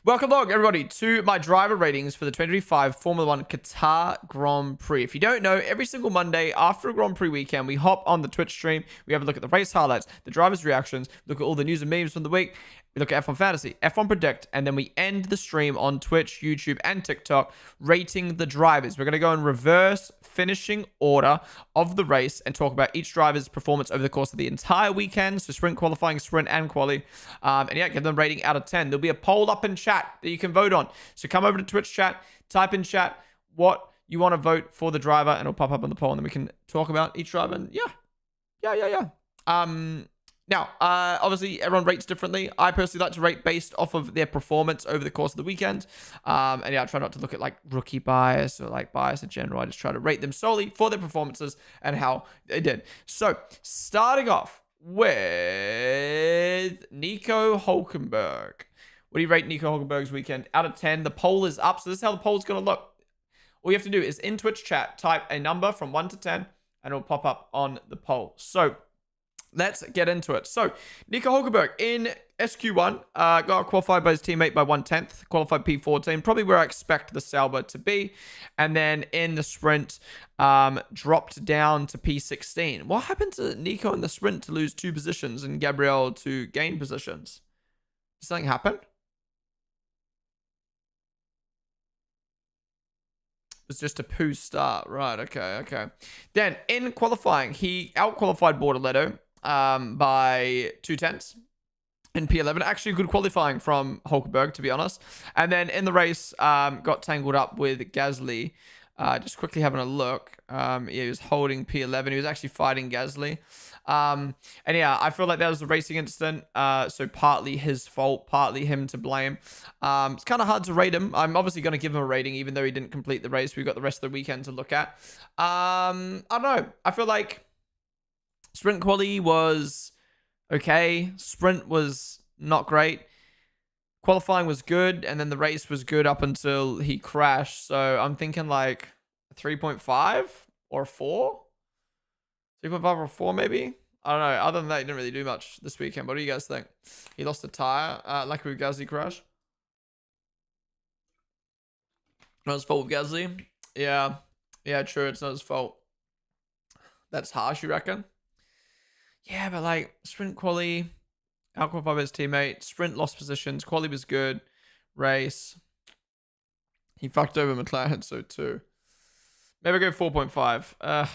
Welcome along, everybody, to my driver ratings for the 2025 Formula 1 Qatar Grand Prix. If you don't know, every single Monday after a Grand Prix weekend, we hop on the Twitch stream, we have a look at the race highlights, the drivers' reactions, look at all the news and memes from the week, we look at F1 Fantasy, F1 Predict, and then we end the stream on Twitch, YouTube, and TikTok rating the drivers. We're going to go in reverse finishing order of the race and talk about each driver's performance over the course of the entire weekend, so sprint, qualifying, sprint, and quali. And yeah, give them a rating out of 10. There'll be a poll up in chat that you can vote on. So come over to Twitch chat, type in chat what you want to vote for the driver, and it'll pop up on the poll, and then we can talk about each driver. And yeah. Now, obviously, everyone rates differently. I personally like to rate based off of their performance over the course of the weekend. And yeah, I try not to look at like rookie bias or like bias in general. I just try to rate them solely for their performances and how they did. So, starting off with Nico Hulkenberg. What do you rate Nico Hulkenberg's weekend? Out of 10. The poll is up. So this is how the poll is going to look. All you have to do is in Twitch chat, type a number from 1 to 10, and it'll pop up on the poll. So let's get into it. So Nico Hulkenberg in SQ1 got qualified by his teammate by 1/10, qualified P14, probably where I expect the Sauber to be. And then in the sprint, dropped down to P16. What happened to Nico in the sprint to lose 2 positions and Gabriel to gain positions? Did something happen? It was just a poo start. Right, okay. Then in qualifying, he out-qualified Bortoleto by 2/10 in P11. Actually, good qualifying from Hulkenberg, to be honest. And then in the race, got tangled up with Gasly. Just quickly having a look. Yeah, he was holding P11. He was actually fighting Gasly. And yeah, I feel like that was a racing incident. So partly his fault, partly him to blame. It's kind of hard to rate him. I'm obviously going to give him a rating, even though he didn't complete the race. We've got the rest of the weekend to look at. I don't know. I feel like sprint quali was okay. Sprint was not great. Qualifying was good, and then the race was good up until he crashed. So I'm thinking like 3.5 or 4. 3.5 or 4 maybe? I don't know. Other than that, he didn't really do much this weekend. What do you guys think? He lost a tire, like with Gasly crash. Not his fault with Gasly. Yeah, true. It's not his fault. That's harsh, you reckon? Yeah, but like sprint quali, out-qualified by his teammate. Sprint lost positions. Quali was good. Race. He fucked over McLaren, so too. Maybe I go 4.5. I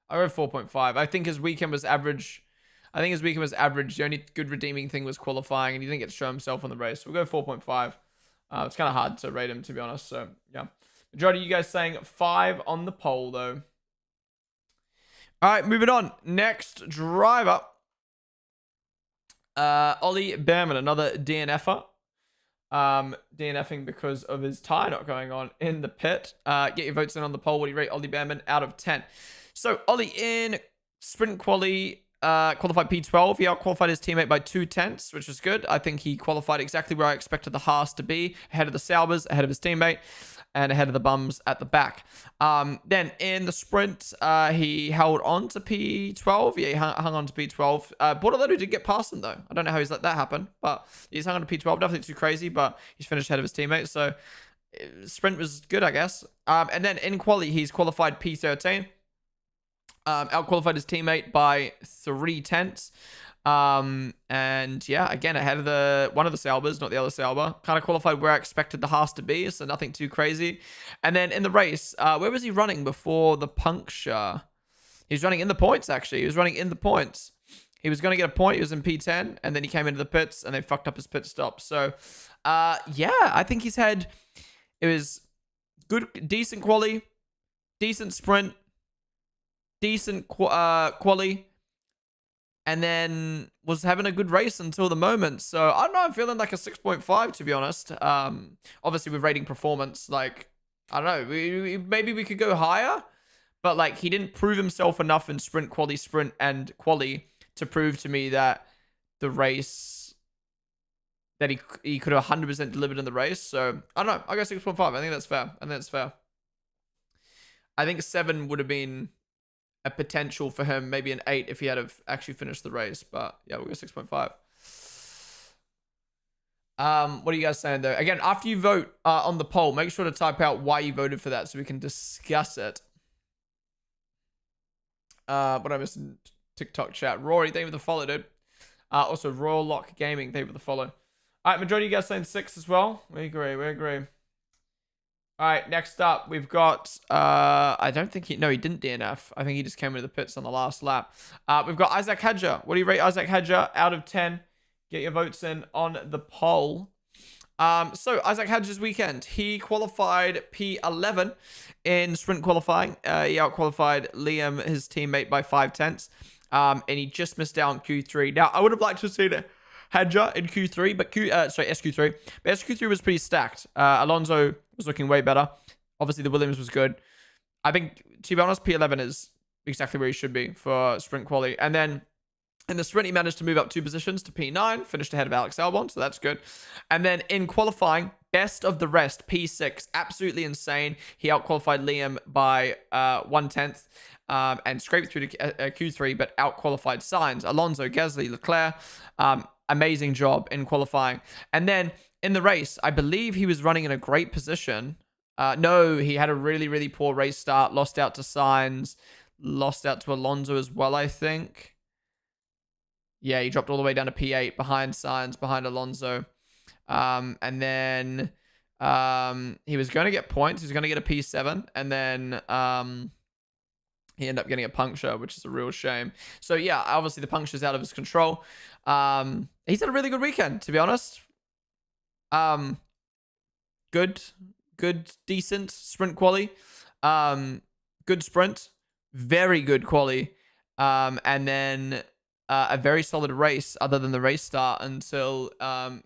go 4.5. I think his weekend was average. The only good redeeming thing was qualifying, and he didn't get to show himself on the race. So we'll go 4.5. It's kind of hard to rate him, to be honest. So, yeah. Majority of you guys saying 5 on the poll, though. All right, moving on. Next driver. Ollie Behrman, another DNFer. DNFing because of his tire not going on in the pit. Get your votes in on the poll. What do you rate Ollie Behrman out of 10? So Ollie in sprint quali, qualified P12. He out-qualified his teammate by 2/10, which was good. I think he qualified exactly where I expected the Haas to be, ahead of the Saubers, ahead of his teammate, and ahead of the bums at the back. Then in the sprint, he held on to P12. Yeah, he hung on to P12. Bortoleto did get past him, though. I don't know how he's let that happen, but he's hung on to P12. Nothing too crazy, but he's finished ahead of his teammate, so sprint was good, I guess. And then in quali, he's qualified P13. Out-qualified his teammate by 3/10. And yeah, again, ahead of one of the Saubers, not the other Sauber. Kind of qualified where I expected the Haas to be, so nothing too crazy. And then in the race, where was he running before the puncture? He was running in the points, actually. He was running in the points. He was going to get a point. He was in P10, and then he came into the pits, and they fucked up his pit stop. So, yeah, I think it was good, decent quali, decent sprint, decent quali, and then was having a good race until the moment. So I don't know, I'm feeling like a 6.5, to be honest. Obviously with rating performance, like, I don't know, maybe we could go higher, but like he didn't prove himself enough in sprint and quali to prove to me that the race, that he could have 100% delivered in the race. So I don't know, I go 6.5. I think that's fair. I think 7 would have been a potential for him, maybe an 8 if he had have actually finished the race. But yeah, we'll go 6.5. What are you guys saying though? Again, after you vote on the poll, make sure to type out why you voted for that so we can discuss it. What I missed in TikTok chat. Rory, thank you for the follow, dude. Also, Royal Lock Gaming, thank you for the follow. All right, majority of you guys saying 6 as well. We agree. We agree. All right, next up, we've got, I don't think he didn't DNF. I think he just came into the pits on the last lap. We've got Isaac Hedger. What do you rate Isaac Hedger out of 10? Get your votes in on the poll. So Isaac Hedger's weekend, he qualified P11 in sprint qualifying. He out-qualified Liam, his teammate, by 5/10. And he just missed out on Q3. Now, I would have liked to have seen Hedger in Q3, but SQ3. But SQ3 was pretty stacked. Alonso was looking way better. Obviously, the Williams was good. I think, to be honest, P11 is exactly where he should be for sprint quality. And then in the sprint, he managed to move up 2 positions to P9, finished ahead of Alex Albon, so that's good. And then in qualifying, best of the rest, P6, absolutely insane. He out-qualified Liam by 1/10 and scraped through to Q3, but out-qualified Sainz, Alonso, Gasly, Leclerc. Amazing job in qualifying. And then in the race, I believe he was running in a great position. No, he had a really, really poor race start, lost out to Sainz, lost out to Alonso as well, I think. Yeah, he dropped all the way down to P8 behind Sainz, behind Alonso. And then he was going to get points. He was going to get a P7. And then he ended up getting a puncture, which is a real shame. So, yeah, obviously the puncture's out of his control. He's had a really good weekend, to be honest. Good, decent sprint quali. Good sprint. Very good quali. And then a very solid race other than the race start until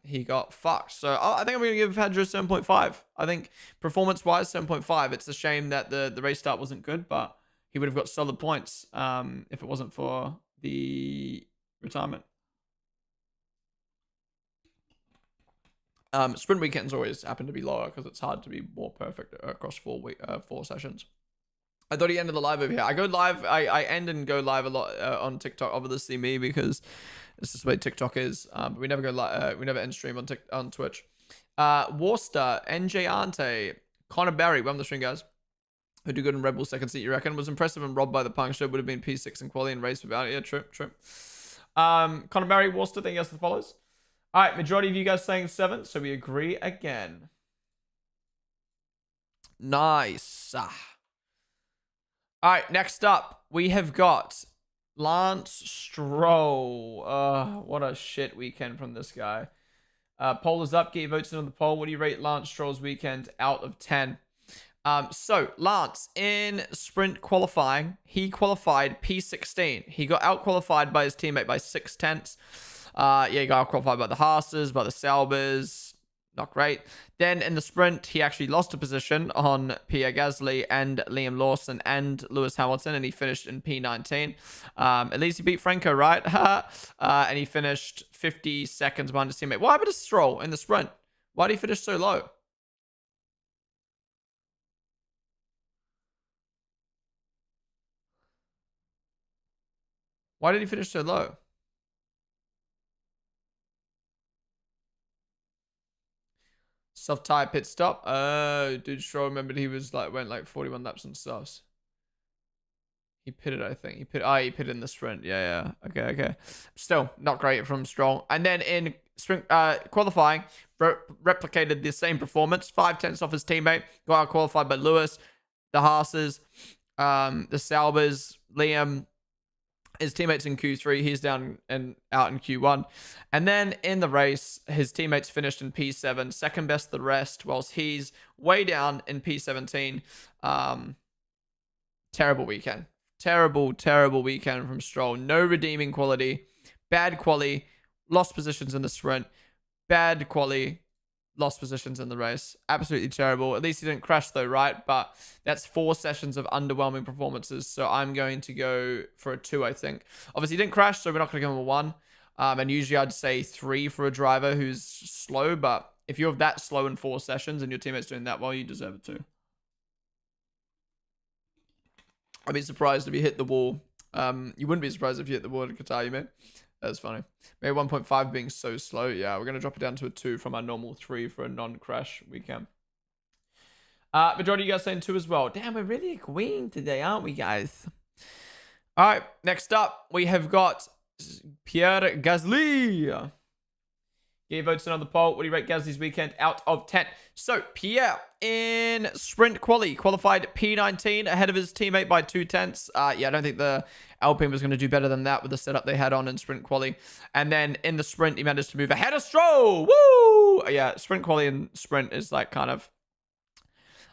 he got fucked. So I think I'm going to give Hedger 7.5. I think performance-wise, 7.5. It's a shame that the race start wasn't good, but he would have got solid points if it wasn't for the retirement. Sprint weekends always happen to be lower because it's hard to be more perfect across 4 sessions. I thought he ended the live over here. I go live. I end and go live a lot on TikTok. Obviously me, because it's just the way TikTok is. But we never go live. We never end stream on Twitch. Worcester, NJ Ante, Connor Barry. Welcome to the stream, guys. Who do good in Red Bull second seat, you reckon? Was impressive and robbed by the puncture. Would have been P6 in quality and race without it. Yeah, true. Connor Barry, Worcester. Thank you guys for the follows. All right, majority of you guys saying 7, so we agree again. Nice. All right, next up, we have got Lance Stroll. What a shit weekend from this guy. Poll is up. Get your votes in on the poll. What do you rate Lance Stroll's weekend out of 10? So Lance, in sprint qualifying, he qualified P16. He got out-qualified by his teammate by 6/10. Yeah, he got out-qualified by the Haas's, by the Saubers. Not great. Then in the sprint, he actually lost a position on Pierre Gasly and Liam Lawson and Lewis Hamilton, and he finished in P19. At least he beat Franco, right? And he finished 50 seconds behind his teammate. What happened to Stroll in the sprint? Why did he finish so low? Why did he finish so low? Self-tire pit stop. Dude, Stroll remembered he was went 41 laps on softs. He pitted, I think. He pitted in the sprint. Yeah. Okay. Still, not great from Stroll. And then in sprint qualifying, replicated the same performance. 5/10 off his teammate. Got out qualified by Lewis, the Haas's, the Saubers, Liam. His teammates in Q3, he's down and out in Q1. And then in the race, his teammates finished in P7, second best the rest, whilst he's way down in P17. Terrible weekend. Terrible weekend from Stroll. No redeeming quality. Bad quali. Lost positions in the sprint. Bad quali. Lost positions in the race. Absolutely terrible. At least he didn't crash though, right? But that's 4 sessions of underwhelming performances. So I'm going to go for a 2, I think. Obviously, he didn't crash, so we're not going to give him a 1. And usually I'd say 3 for a driver who's slow. But if you're that slow in 4 sessions and your teammate's doing that well, you deserve it too. I'd be surprised if you hit the wall. You wouldn't be surprised if you hit the wall in Qatar, you mean? That's funny. Maybe 1.5 being so slow. Yeah, we're going to drop it down to a 2 from our normal 3 for a non-crash weekend. Majority of you guys saying 2 as well. Damn, we're really agreeing today, aren't we, guys? All right, next up, we have got Pierre Gasly. Get your votes in on the poll. What do you rate Gasly's weekend out of 10? So, Pierre in sprint qualified P19 ahead of his teammate by 2/10. Yeah, I don't think the Alpine was going to do better than that with the setup they had on in sprint quali. And then in the sprint, he managed to move ahead of Stroll. Woo! Yeah, sprint quali and sprint is like kind of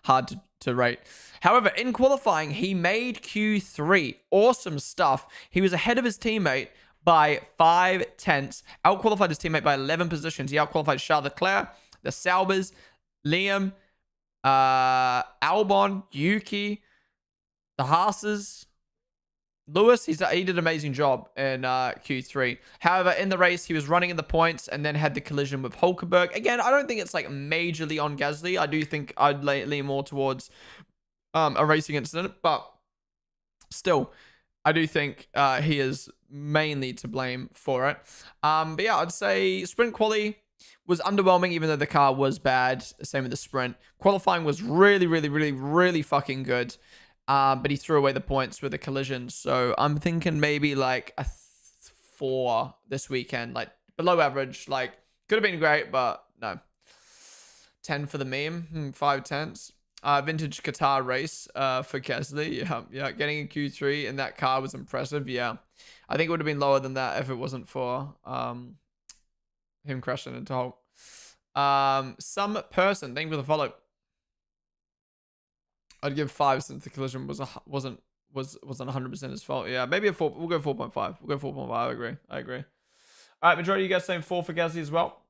hard to rate. However, in qualifying, he made Q3. Awesome stuff. He was ahead of his teammate by 5/10. Outqualified his teammate by 11 positions. He outqualified Charles Leclerc, the Saubers, Liam, Albon, Yuki, the Haas's, Lewis. He did an amazing job in Q3. However, in the race, he was running in the points and then had the collision with Hulkenberg. Again, I don't think it's like majorly on Gasly. I do think I'd lean more towards a racing incident, but still, I do think he is mainly to blame for it. But yeah, I'd say sprint quali was underwhelming, even though the car was bad. Same with the sprint. Qualifying was really fucking good. But he threw away the points with the collision. So I'm thinking maybe like a 4 this weekend. Like below average. Like could have been great, but no. 10 for the meme. 5/10. Vintage Qatar race for Gasly. Yeah, getting a Q3 in that car was impressive. Yeah, I think it would have been lower than that if it wasn't for him crashing into Hulk. Some person, thank you for the follow. I'd give 5 since the collision wasn't 100% his fault. Yeah, maybe a 4. We'll go 4.5. We'll go 4.5. I agree. All right, majority of you guys saying 4 for Gasly as well.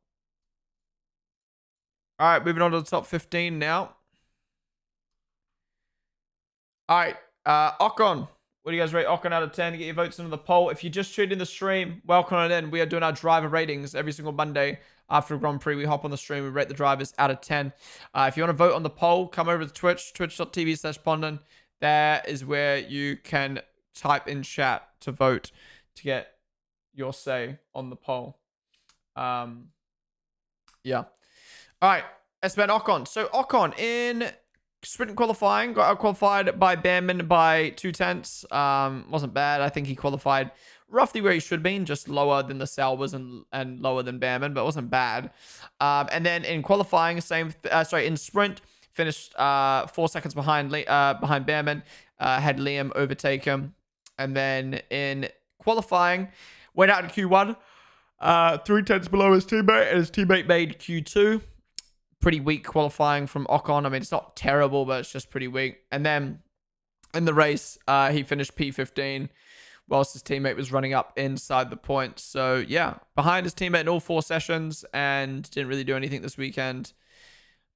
All right, moving on to the top 15 now. All right, Ocon. What do you guys rate Ocon out of 10? Get your votes into the poll. If you just tuned in the stream, welcome on in. We are doing our driver ratings every single Monday after a Grand Prix. We hop on the stream. We rate the drivers out of 10. If you want to vote on the poll, come over to Twitch, twitch.tv/Ponden. There is where you can type in chat to vote to get your say on the poll. Yeah. All right, Esteban Ocon. So Ocon in sprint qualifying got out qualified by Behrman by 2/10. Wasn't bad. I think he qualified roughly where he should have been, just lower than the Saubers and lower than Behrman, but it wasn't bad. And then in qualifying, in sprint, finished 4 seconds behind Behrman. Had Liam overtake him, and then in qualifying, went out in Q1, 3/10 below his teammate, and his teammate made Q2. Pretty weak qualifying from Ocon. I mean, it's not terrible, but it's just pretty weak. And then in the race, he finished P15 whilst his teammate was running up inside the points. So yeah, behind his teammate in all 4 sessions and didn't really do anything this weekend.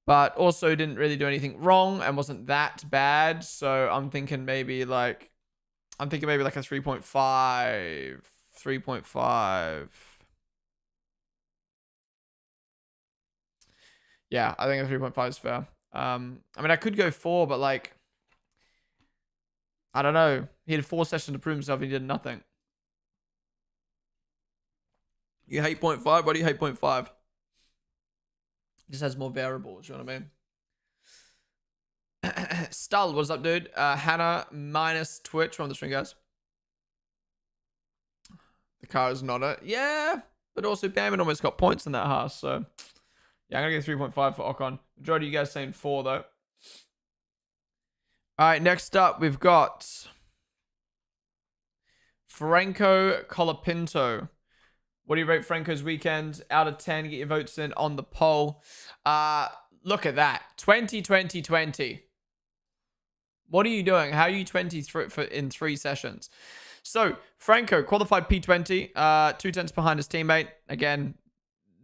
But also didn't really do anything wrong and wasn't that bad. So I'm thinking maybe like a 3.5. 3.5. Yeah, I think a 3.5 is fair. I mean, I could go 4, but like, I don't know. He had 4 sessions to prove himself. And he did nothing. You hate 0.5? Why do you hate 0.5? Just has more variables. You know what I mean? Stull, what's up, dude? Hannah minus Twitch. We're on the stream, guys. The car is not it. Yeah, but also Behrman almost got points in that Haas, so yeah, I'm going to get 3.5 for Ocon. Majority of you guys saying 4, though. All right, next up, we've got Franco Colapinto. What do you rate Franco's weekend out of 10? Get your votes in on the poll. Look at that. 20-20-20. What are you doing? How are you 23 in 3 sessions? So, Franco qualified P20. 2/10 behind his teammate. Again,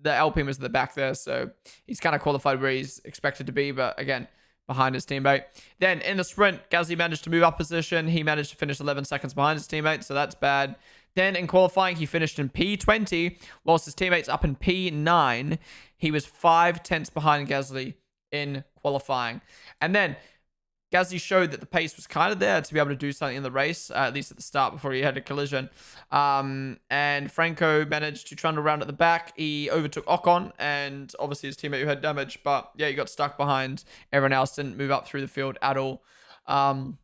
the Alpine was at the back there, so he's kind of qualified where he's expected to be, but again, behind his teammate. Then in the sprint, Gasly managed to move up position. He managed to finish 11 seconds behind his teammate, so that's bad. Then in qualifying, he finished in P20, whilst his teammate's up in P9. He was 5/10 behind Gasly in qualifying. And then Gasly showed that the pace was kind of there to be able to do something in the race, at least at the start before he had a collision. And Franco managed to trundle around at the back. He overtook Ocon and obviously his teammate who had damage. But yeah, he got stuck behind. Everyone else didn't move up through the field at all. So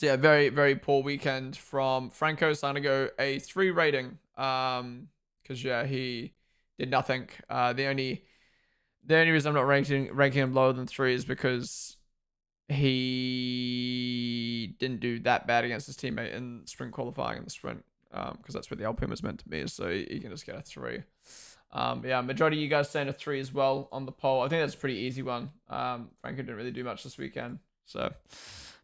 yeah, very, very poor weekend from Franco. So I'm going to go a 3 rating. Because yeah, he did nothing. The only reason I'm not ranking him lower than 3 is because he didn't do that bad against his teammate in sprint qualifying in the sprint, because that's where the Alpine was meant to be. So he can just get a 3. Yeah, majority of you guys saying a 3 as well on the poll. I think that's a pretty easy one. Franco didn't really do much this weekend, so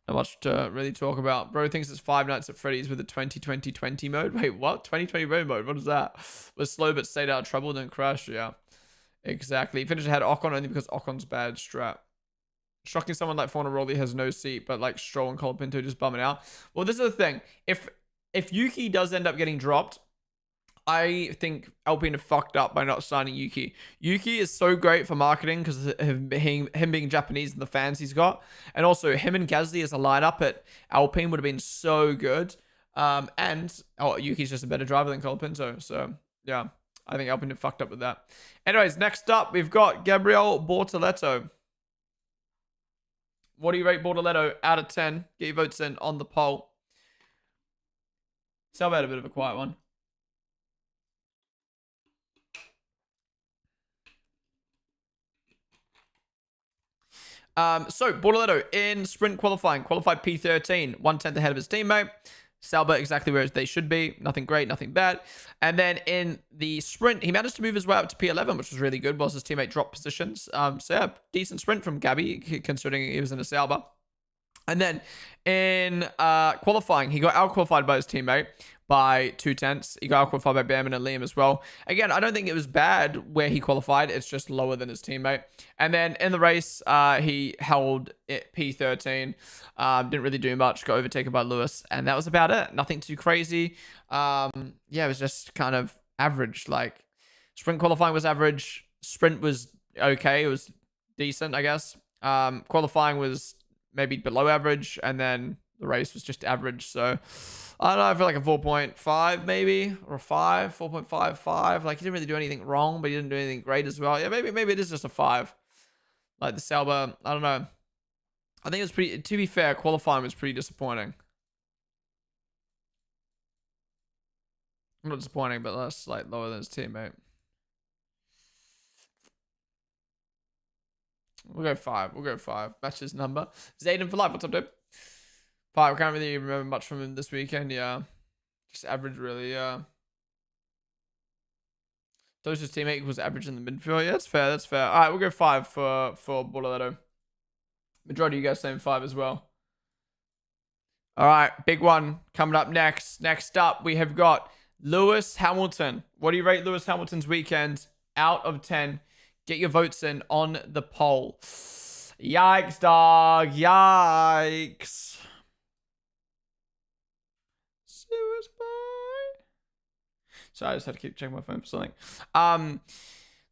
not much to really talk about. Bro thinks it's Five Nights at Freddy's with a 2020 mode. Wait, what? 2020 mode? What is that? Was slow but stayed out of trouble, didn't crash. Yeah, exactly. He finished ahead of Ocon only because Ocon's bad strat. Shocking someone like Fornaroli has no seat, but like Stroll and Colapinto just bumming out. Well, this is the thing. If Yuki does end up getting dropped, I think Alpine have fucked up by not signing Yuki. Yuki is so great for marketing because of him being Japanese and the fans he's got. And also, him and Gasly as a lineup at Alpine would have been so good. Yuki's just a better driver than Colapinto. So, yeah, I think Alpine have fucked up with that. Anyways, next up, we've got Gabriel Bortoleto. What do you rate Bortoleto out of 10? Get your votes in on the poll. So I had a bit of a quiet one. So Bortoleto in sprint qualifying, qualified P13, 1/10 ahead of his teammate. Sauber exactly where they should be. Nothing great, nothing bad. And then in the sprint, he managed to move his way up to P11, which was really good, whilst his teammate dropped positions. So yeah, decent sprint from Gabby, considering he was in a Sauber. And then in qualifying, he got out-qualified by his teammate by 0.2. He got out-qualified by Behrman and Liam as well. Again, I don't think it was bad where he qualified. It's just lower than his teammate. And then in the race, he held it P13. Didn't really do much. Got overtaken by Lewis. And that was about it. Nothing too crazy. Yeah, it was just kind of average. Like, sprint qualifying was average. Sprint was okay. It was decent, I guess. Qualifying was maybe below average, and then the race was just average. So I don't know, I feel like a 4.5 maybe, or a 5, 4.55. Like, he didn't really do anything wrong, but he didn't do anything great as well. Yeah, maybe it is just a 5. Like the Sauber, I don't know. I think it was pretty, to be fair, qualifying was pretty disappointing. Not disappointing, but that's like lower than his teammate. We'll go 5. We'll go 5. Match his number. Zayden for life. What's up, dude? 5. I can't really remember much from him this weekend. Yeah. Just average, really. Yeah. His teammate was average in the midfield. Yeah, that's fair. That's fair. All right, we'll go 5 for Bortoleto. Majority of you guys saying 5 as well. All right, big one coming up next. Next up, we have got Lewis Hamilton. What do you rate Lewis Hamilton's weekend out of 10? Get your votes in on the poll. Yikes, dog. Yikes. Sorry, I just had to keep checking my phone for something.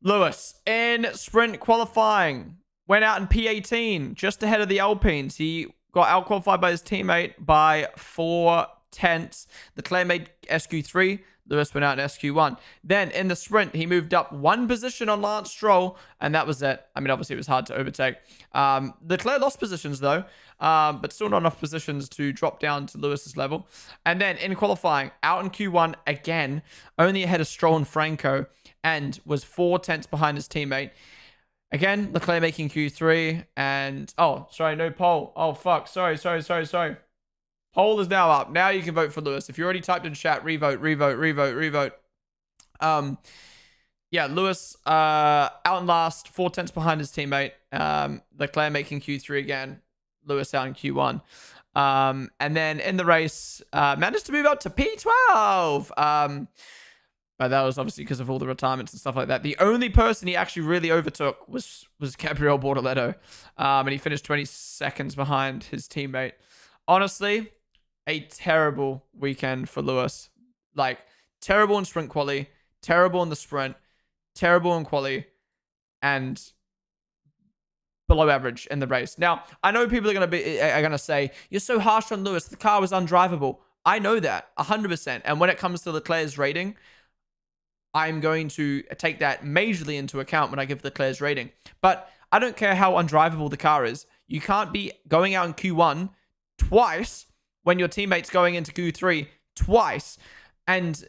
Lewis, in sprint qualifying, went out in P18, just ahead of the Alpines. He got out-qualified by his teammate by 0.4. Leclerc made SQ3. Lewis went out in SQ1. Then in the sprint, he moved up 1 position on Lance Stroll, and that was it. I mean, obviously, it was hard to overtake. Leclerc lost positions, though, but still not enough positions to drop down to Lewis's level. And then in qualifying, out in Q1 again, only ahead of Stroll and Franco, and was 0.4 behind his teammate. Again, Leclerc making Q3, and... Oh, sorry, no poll. Oh, fuck. Sorry. Poll is now up. Now you can vote for Lewis. If you already typed in chat, revote. Yeah, Lewis out in last, 0.4 behind his teammate. Leclerc making Q3 again. Lewis out in Q1. And then in the race, managed to move up to P12. But that was obviously because of all the retirements and stuff like that. The only person he actually really overtook was Gabriel Bortoleto. And he finished 20 seconds behind his teammate. Honestly, a terrible weekend for Lewis. Like, terrible in sprint quali, terrible in the sprint, terrible in quali, and below average in the race. Now, I know people are gonna say, you're so harsh on Lewis. The car was undrivable. I know that 100%. And when it comes to Leclerc's rating, I'm going to take that majorly into account when I give Leclerc's rating. But I don't care how undrivable the car is. You can't be going out in Q1 twice when your teammate's going into Q3 twice. And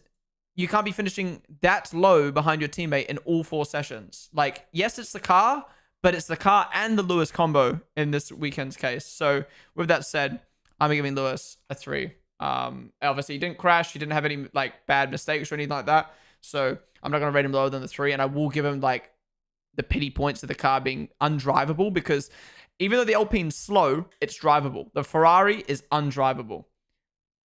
you can't be finishing that low behind your teammate in all 4 sessions. Like, yes, it's the car, but it's the car and the Lewis combo in this weekend's case. So with that said, I'm giving Lewis a 3. Obviously, he didn't crash. He didn't have any like bad mistakes or anything like that. So I'm not going to rate him lower than the 3. And I will give him like the pity points of the car being undrivable, because even though the Alpine's slow, it's drivable. The Ferrari is undrivable,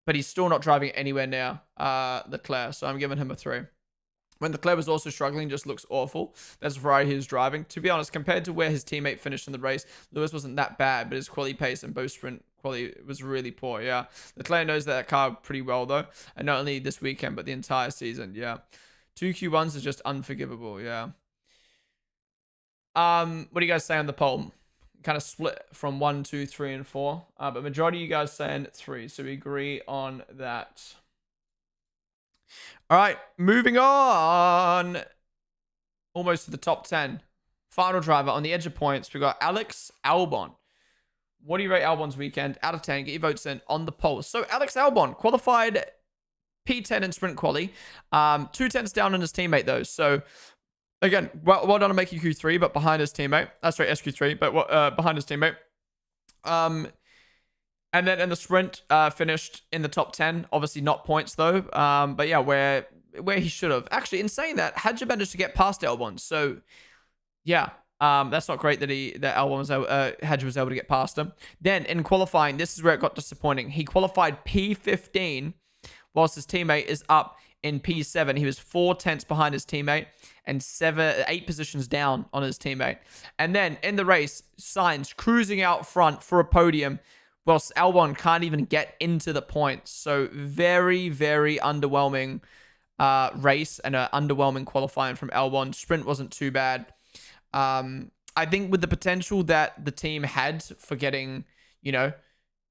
but he's still not driving anywhere near Leclerc. So I'm giving him a 3. When Leclerc was also struggling, just looks awful. That's the Ferrari he was driving. To be honest, compared to where his teammate finished in the race, Lewis wasn't that bad, but his quality pace and both sprint quality was really poor. Yeah, Leclerc knows that car pretty well though, and not only this weekend but the entire season. Yeah, 2 Q1s is just unforgivable. Yeah. What do you guys say on the poll? Kind of split from 1, 2, 3, and 4. But majority of you guys saying 3, so we agree on that. All right, moving on. Almost to the top 10. Final driver on the edge of points. We got Alex Albon. What do you rate Albon's weekend? Out of 10. Get your votes in on the poll. So Alex Albon qualified P10 in sprint quali. 2 tenths down on his teammate though. So again, well done on making Q3, but behind his teammate. Sorry, SQ3, but behind his teammate. And then in the sprint, finished in the top 10. Obviously not points though. But yeah, where he should have. Actually, in saying that, Hadja managed to get past Albon. So yeah, that's not great that Hadja was able to get past him. Then in qualifying, this is where it got disappointing. He qualified P15, whilst his teammate is up in P7. He was 4 tenths behind his teammate and 8 positions down on his teammate. And then in the race, Sainz cruising out front for a podium, whilst Albon can't even get into the points. So very, very underwhelming race and an underwhelming qualifying from Albon. Sprint wasn't too bad. I think with the potential that the team had for getting,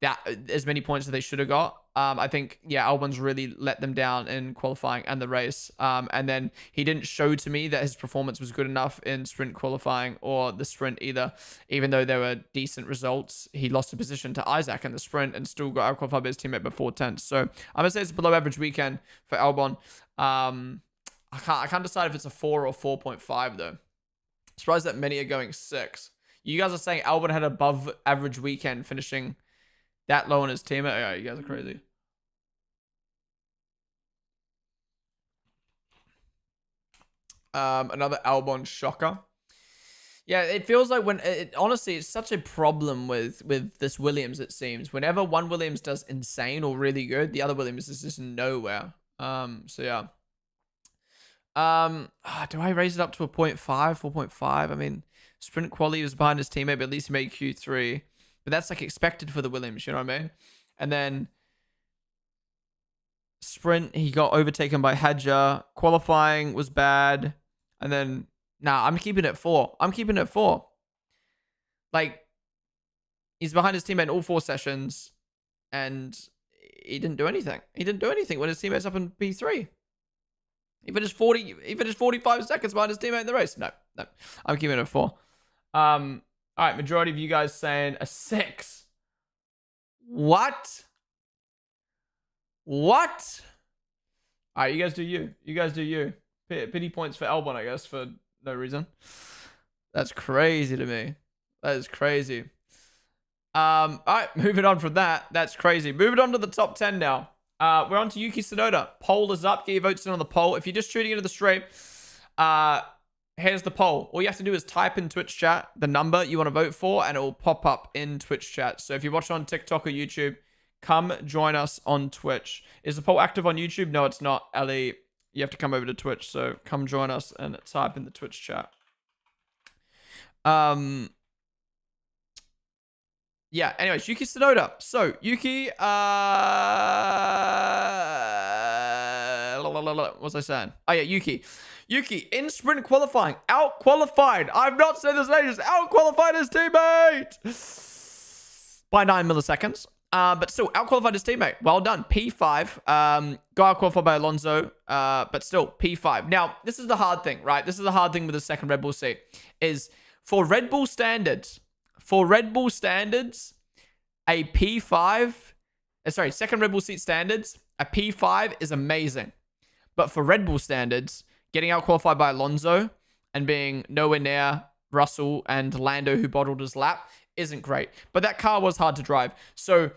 that as many points as they should have got, I think, yeah, Albon's really let them down in qualifying and the race. And then he didn't show to me that his performance was good enough in sprint qualifying or the sprint either. Even though there were decent results, he lost a position to Isaac in the sprint and still got out-qualified by his teammate by 4 tenths. So I'm going to say it's a below average weekend for Albon. I can't decide if it's a 4 or 4.5 though. Surprised that many are going 6. You guys are saying Albon had above average weekend, finishing that low on his teammate. Yeah, you guys are crazy. Another Albon shocker. Yeah, it feels like honestly, it's such a problem with this Williams, it seems. Whenever one Williams does insane or really good, the other Williams is just nowhere. So yeah. Do I raise it up to a 0.5, 4.5? I mean, sprint quality was behind his teammate, but at least he made Q3. But that's like expected for the Williams, you know what I mean? And then sprint, he got overtaken by Hadja. Qualifying was bad. And then, I'm keeping it 4. I'm keeping it 4. Like, he's behind his teammate in all 4 sessions. And he didn't do anything. He didn't do anything when his teammate's up in P3. He finished 45 seconds behind his teammate in the race. No. I'm keeping it 4. All right, majority of you guys saying a 6. What? All right, you guys do you. You guys do you. Pity points for Albon, I guess, for no reason. That's crazy to me. That is crazy. All right, moving on from that. That's crazy. Moving on to the top 10 now. We're on to Yuki Tsunoda. Poll is up. Get your votes in on the poll. If you're just tuning into the stream, here's the poll. All you have to do is type in Twitch chat the number you want to vote for, and it will pop up in Twitch chat. So if you're watching on TikTok or YouTube, come join us on Twitch. Is the poll active on YouTube? No, it's not. Ellie, you have to come over to Twitch. So come join us and type in the Twitch chat. Yeah, anyways, Yuki Tsunoda. So, Yuki, What was I saying? Oh, yeah, Yuki. Yuki, in sprint qualifying, out-qualified. I've not said this in ages. Out-qualified his teammate by 9 milliseconds. But still, out-qualified his teammate. Well done. P5. Got out-qualified by Alonso. But still, P5. Now, this is the hard thing, right? This is the hard thing with the second Red Bull seat. Is for Red Bull standards, a P5... Sorry, second Red Bull seat standards, a P5 is amazing. But for Red Bull standards, getting out-qualified by Alonso and being nowhere near Russell and Lando, who bottled his lap, isn't great. But that car was hard to drive. So,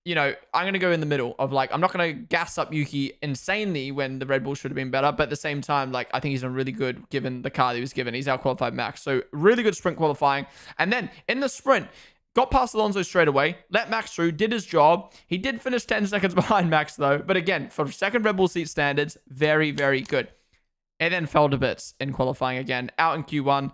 you know, I'm going to go in the middle of, like, I'm not going to gas up Yuki insanely when the Red Bull should have been better. But at the same time, like, I think he's done really good given the car that he was given. He's out-qualified Max. So, really good sprint qualifying. And then, in the sprint... got past Alonso straight away, let Max through, did his job. He did finish 10 seconds behind Max, though. But again, for second Red Bull seat standards, very, very good. And then fell to bits in qualifying again. Out in Q1.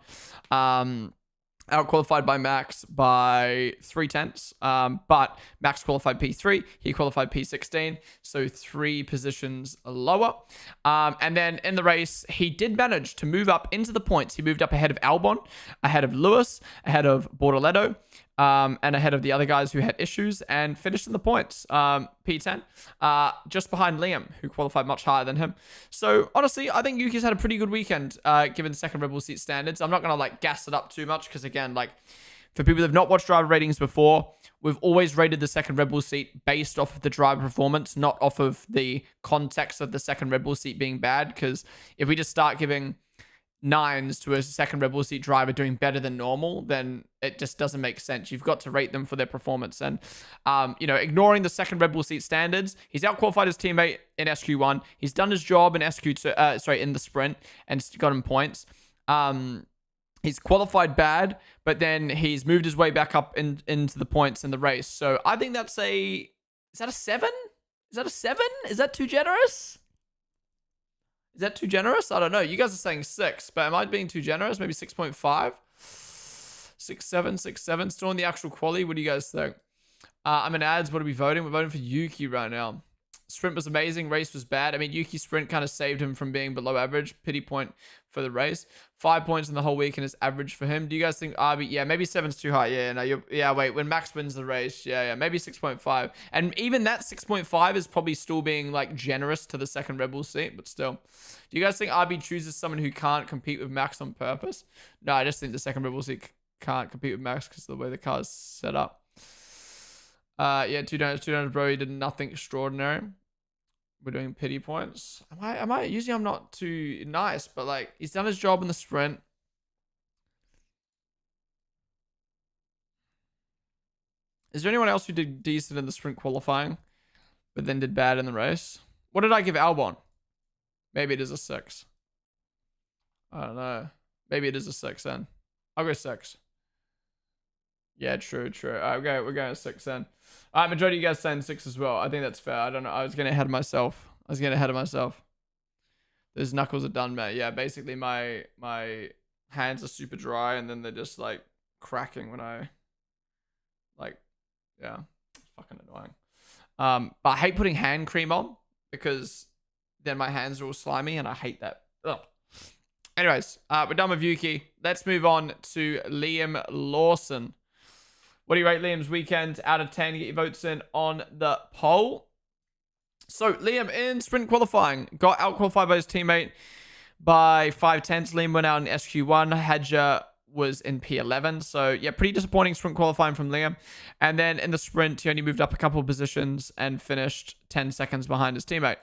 Out qualified by Max by 0.3. But Max qualified P3. He qualified P16. So 3 positions lower. And then in the race, he did manage to move up into the points. He moved up ahead of Albon, ahead of Lewis, ahead of Bortoleto, and ahead of the other guys who had issues, and finished in the points. P10. Just behind Liam, who qualified much higher than him. So honestly, I think Yuki's had a pretty good weekend, given the second Red Bull seat standards. I'm not going to like gas it up too much, because again, like for people that have not watched driver ratings before, we've always rated the second Red Bull seat based off of the driver performance, not off of the context of the second Red Bull seat being bad. Because if we just start giving 9s to a second Red Bull seat driver doing better than normal, then it just doesn't make sense. You've got to rate them for their performance. And, you know, ignoring the second Red Bull seat standards, he's out-qualified his teammate in SQ1. He's done his job in SQ2, in the sprint, and got him points. He's qualified bad, but then he's moved his way back up into the points in the race. So I think that's is that a 7? Is that a 7? Is that too generous? Is that too generous? I don't know. You guys are saying 6, but am I being too generous? Maybe 6.5? 6.7, 6.7. Still in the actual quali. What do you guys think? I'm in ads. What are we voting? We're voting for Yuki right now. Sprint was amazing. Race was bad. I mean, Yuki's sprint kind of saved him from being below average. Pity point for the race. 5 points in the whole weekend is average for him. Do you guys think RB? Yeah, maybe 7's too high. Yeah, no, wait. When Max wins the race, yeah, maybe 6.5. And even that 6.5 is probably still being like generous to the second Red Bull seat, but still. Do you guys think RB chooses someone who can't compete with Max on purpose? No, I just think the second Red Bull seat can't compete with Max because of the way the car is set up. Yeah, 2 donuts, bro. He did nothing extraordinary. We're doing pity points. Usually I'm not too nice, but like he's done his job in the sprint. Is there anyone else who did decent in the sprint qualifying, but then did bad in the race? What did I give Albon? Maybe it is a 6. I don't know. Maybe it is a 6 then. I'll go 6. Yeah, true. All right, we're going 6 then. Majority of you guys saying 6 as well. I think that's fair. I don't know. I was getting ahead of myself. Those knuckles are done, man. Yeah, basically my hands are super dry, and then they're just like cracking when I like, yeah, it's fucking annoying. But I hate putting hand cream on because then my hands are all slimy, and I hate that. Ugh. Anyways, we're done with Yuki. Let's move on to Liam Lawson. What do you rate Liam's weekend out of 10? Get your votes in on the poll. So, Liam in sprint qualifying got out-qualified by his teammate by 5/10. Liam went out in SQ1. Hadja was in P11. So, yeah, pretty disappointing sprint qualifying from Liam. And then in the sprint, he only moved up a couple of positions and finished 10 seconds behind his teammate.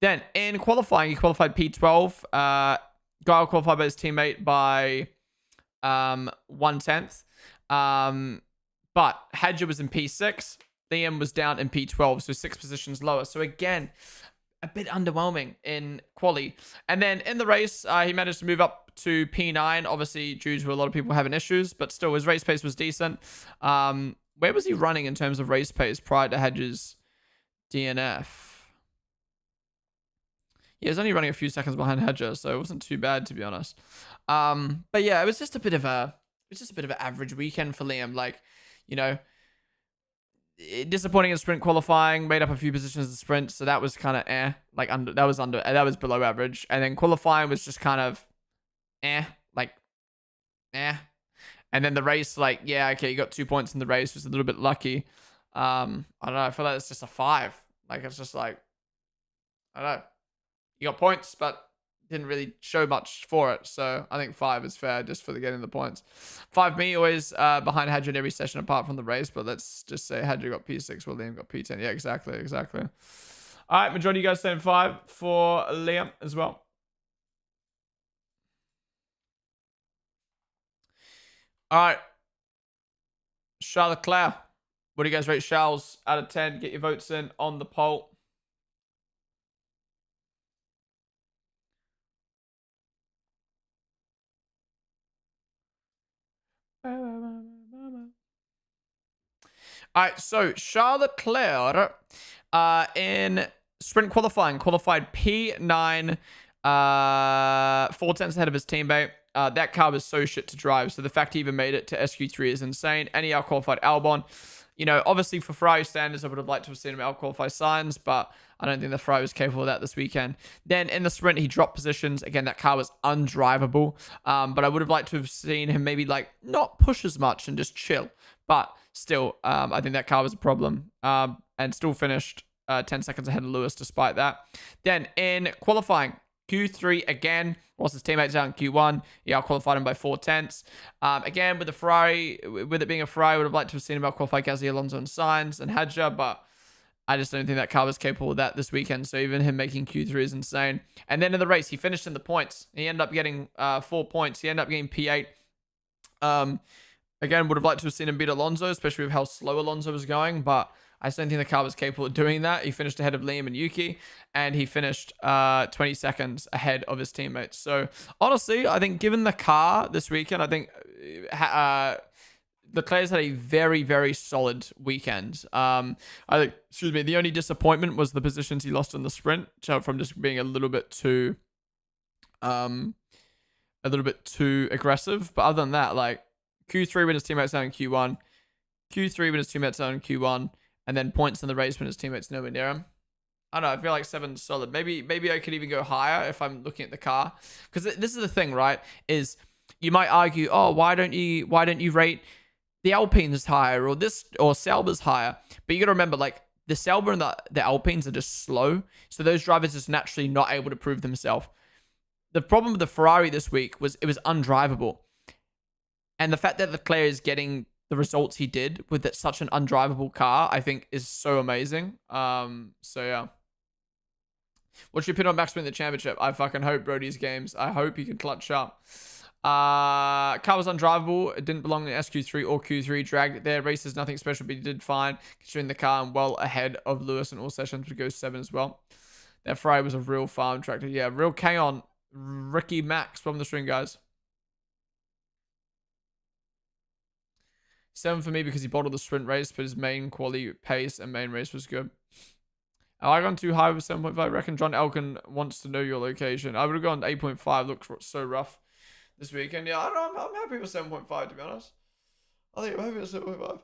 Then, in qualifying, he qualified P12. Got out-qualified by his teammate by 1/10. But Hadja was in P6. Liam was down in P12, so 6 positions lower. So again, a bit underwhelming in quali. And then in the race, he managed to move up to P9, obviously due to a lot of people having issues, but still his race pace was decent. Where was he running in terms of race pace prior to Hadja's DNF? Yeah, he was only running a few seconds behind Hadja, so it wasn't too bad, to be honest. But yeah, it was just a bit of an average weekend for Liam. Like, you know, disappointing in sprint qualifying, made up a few positions in sprint, so that was kind of like that was below average. And then qualifying was just kind of like and then the race, like, yeah, okay, you got 2 points in the race, was a little bit lucky. I don't know, I feel like it's just a 5. Like, it's just like, I don't know, you got points but didn't really show much for it. So I think 5 is fair just for the getting the points. 5 me, always behind Hadja in every session apart from the race. But let's just say Hadja got P6 while Liam got P10. Yeah, exactly. All right, majority of you guys saying 5 for Liam as well. All right, Charles Leclerc. What do you guys rate Charles out of 10? Get your votes in on the poll. All right, so Charles Leclerc in sprint qualifying qualified P9, 4 tenths ahead of his teammate. That car was so shit to drive, so the fact he even made it to SQ3 is insane. And he out-qualified Albon. You know, obviously for Ferrari standards, I would have liked to have seen him out-qualify Sainz, but I don't think the Ferrari was capable of that this weekend. Then in the sprint, he dropped positions. Again, that car was undrivable, but I would have liked to have seen him maybe like not push as much and just chill. But still, I think that car was a problem, and still finished 10 seconds ahead of Lewis despite that. Then in qualifying, Q3 again, whilst his teammates out in Q1, he out-qualified him by 4 tenths. Again, with the Ferrari, with it being a Ferrari, I would have liked to have seen him out-qualify Gasly, Alonso, and Sainz and Hadja, but I just don't think that car was capable of that this weekend. So even him making Q3 is insane. And then in the race, he finished in the points. He ended up getting 4 points. He ended up getting P8. Again, would have liked to have seen him beat Alonso, especially with how slow Alonso was going, but I just don't think the car was capable of doing that. He finished ahead of Liam and Yuki, and he finished 20 seconds ahead of his teammates. So honestly, I think given the car this weekend, I think Leclerc's had a very, very solid weekend. Excuse me, the only disappointment was the positions he lost in the sprint, from just being a little bit too aggressive. But other than that, like, Q3 when his teammates out in Q1, Q3 when his teammates out in Q1, and then points in the race when his teammates nowhere near him. I don't know, I feel like 7's solid. Maybe I could even go higher if I'm looking at the car. Because this is the thing, right? Is you might argue, oh, why don't you rate the Alpines higher or Sauber's higher? But you got to remember, like, the Sauber and the Alpines are just slow. So those drivers are just naturally not able to prove themselves. The problem with the Ferrari this week was it was undrivable. And the fact that Leclerc is getting the results he did with such an undrivable car, I think is so amazing. So yeah. What's your opinion on Max winning the championship? I fucking hope Brody's games. I hope he can clutch up. Car was undrivable. It didn't belong in SQ3 or Q3. Dragged it there. Races nothing special, but he did fine. Considering the car and well ahead of Lewis in all sessions, would go 7 as well. That Ferrari was a real farm tractor. Yeah, real K-on. Ricky Max from the string, guys. 7 for me because he bottled the sprint race, but his main quality pace and main race was good. I gone too high with 7.5. I reckon John Elkin wants to know your location. I would have gone 8.5. Looked so rough this weekend. Yeah, I don't know. I'm happy with 7.5, to be honest. I think I'm happy with 7.5.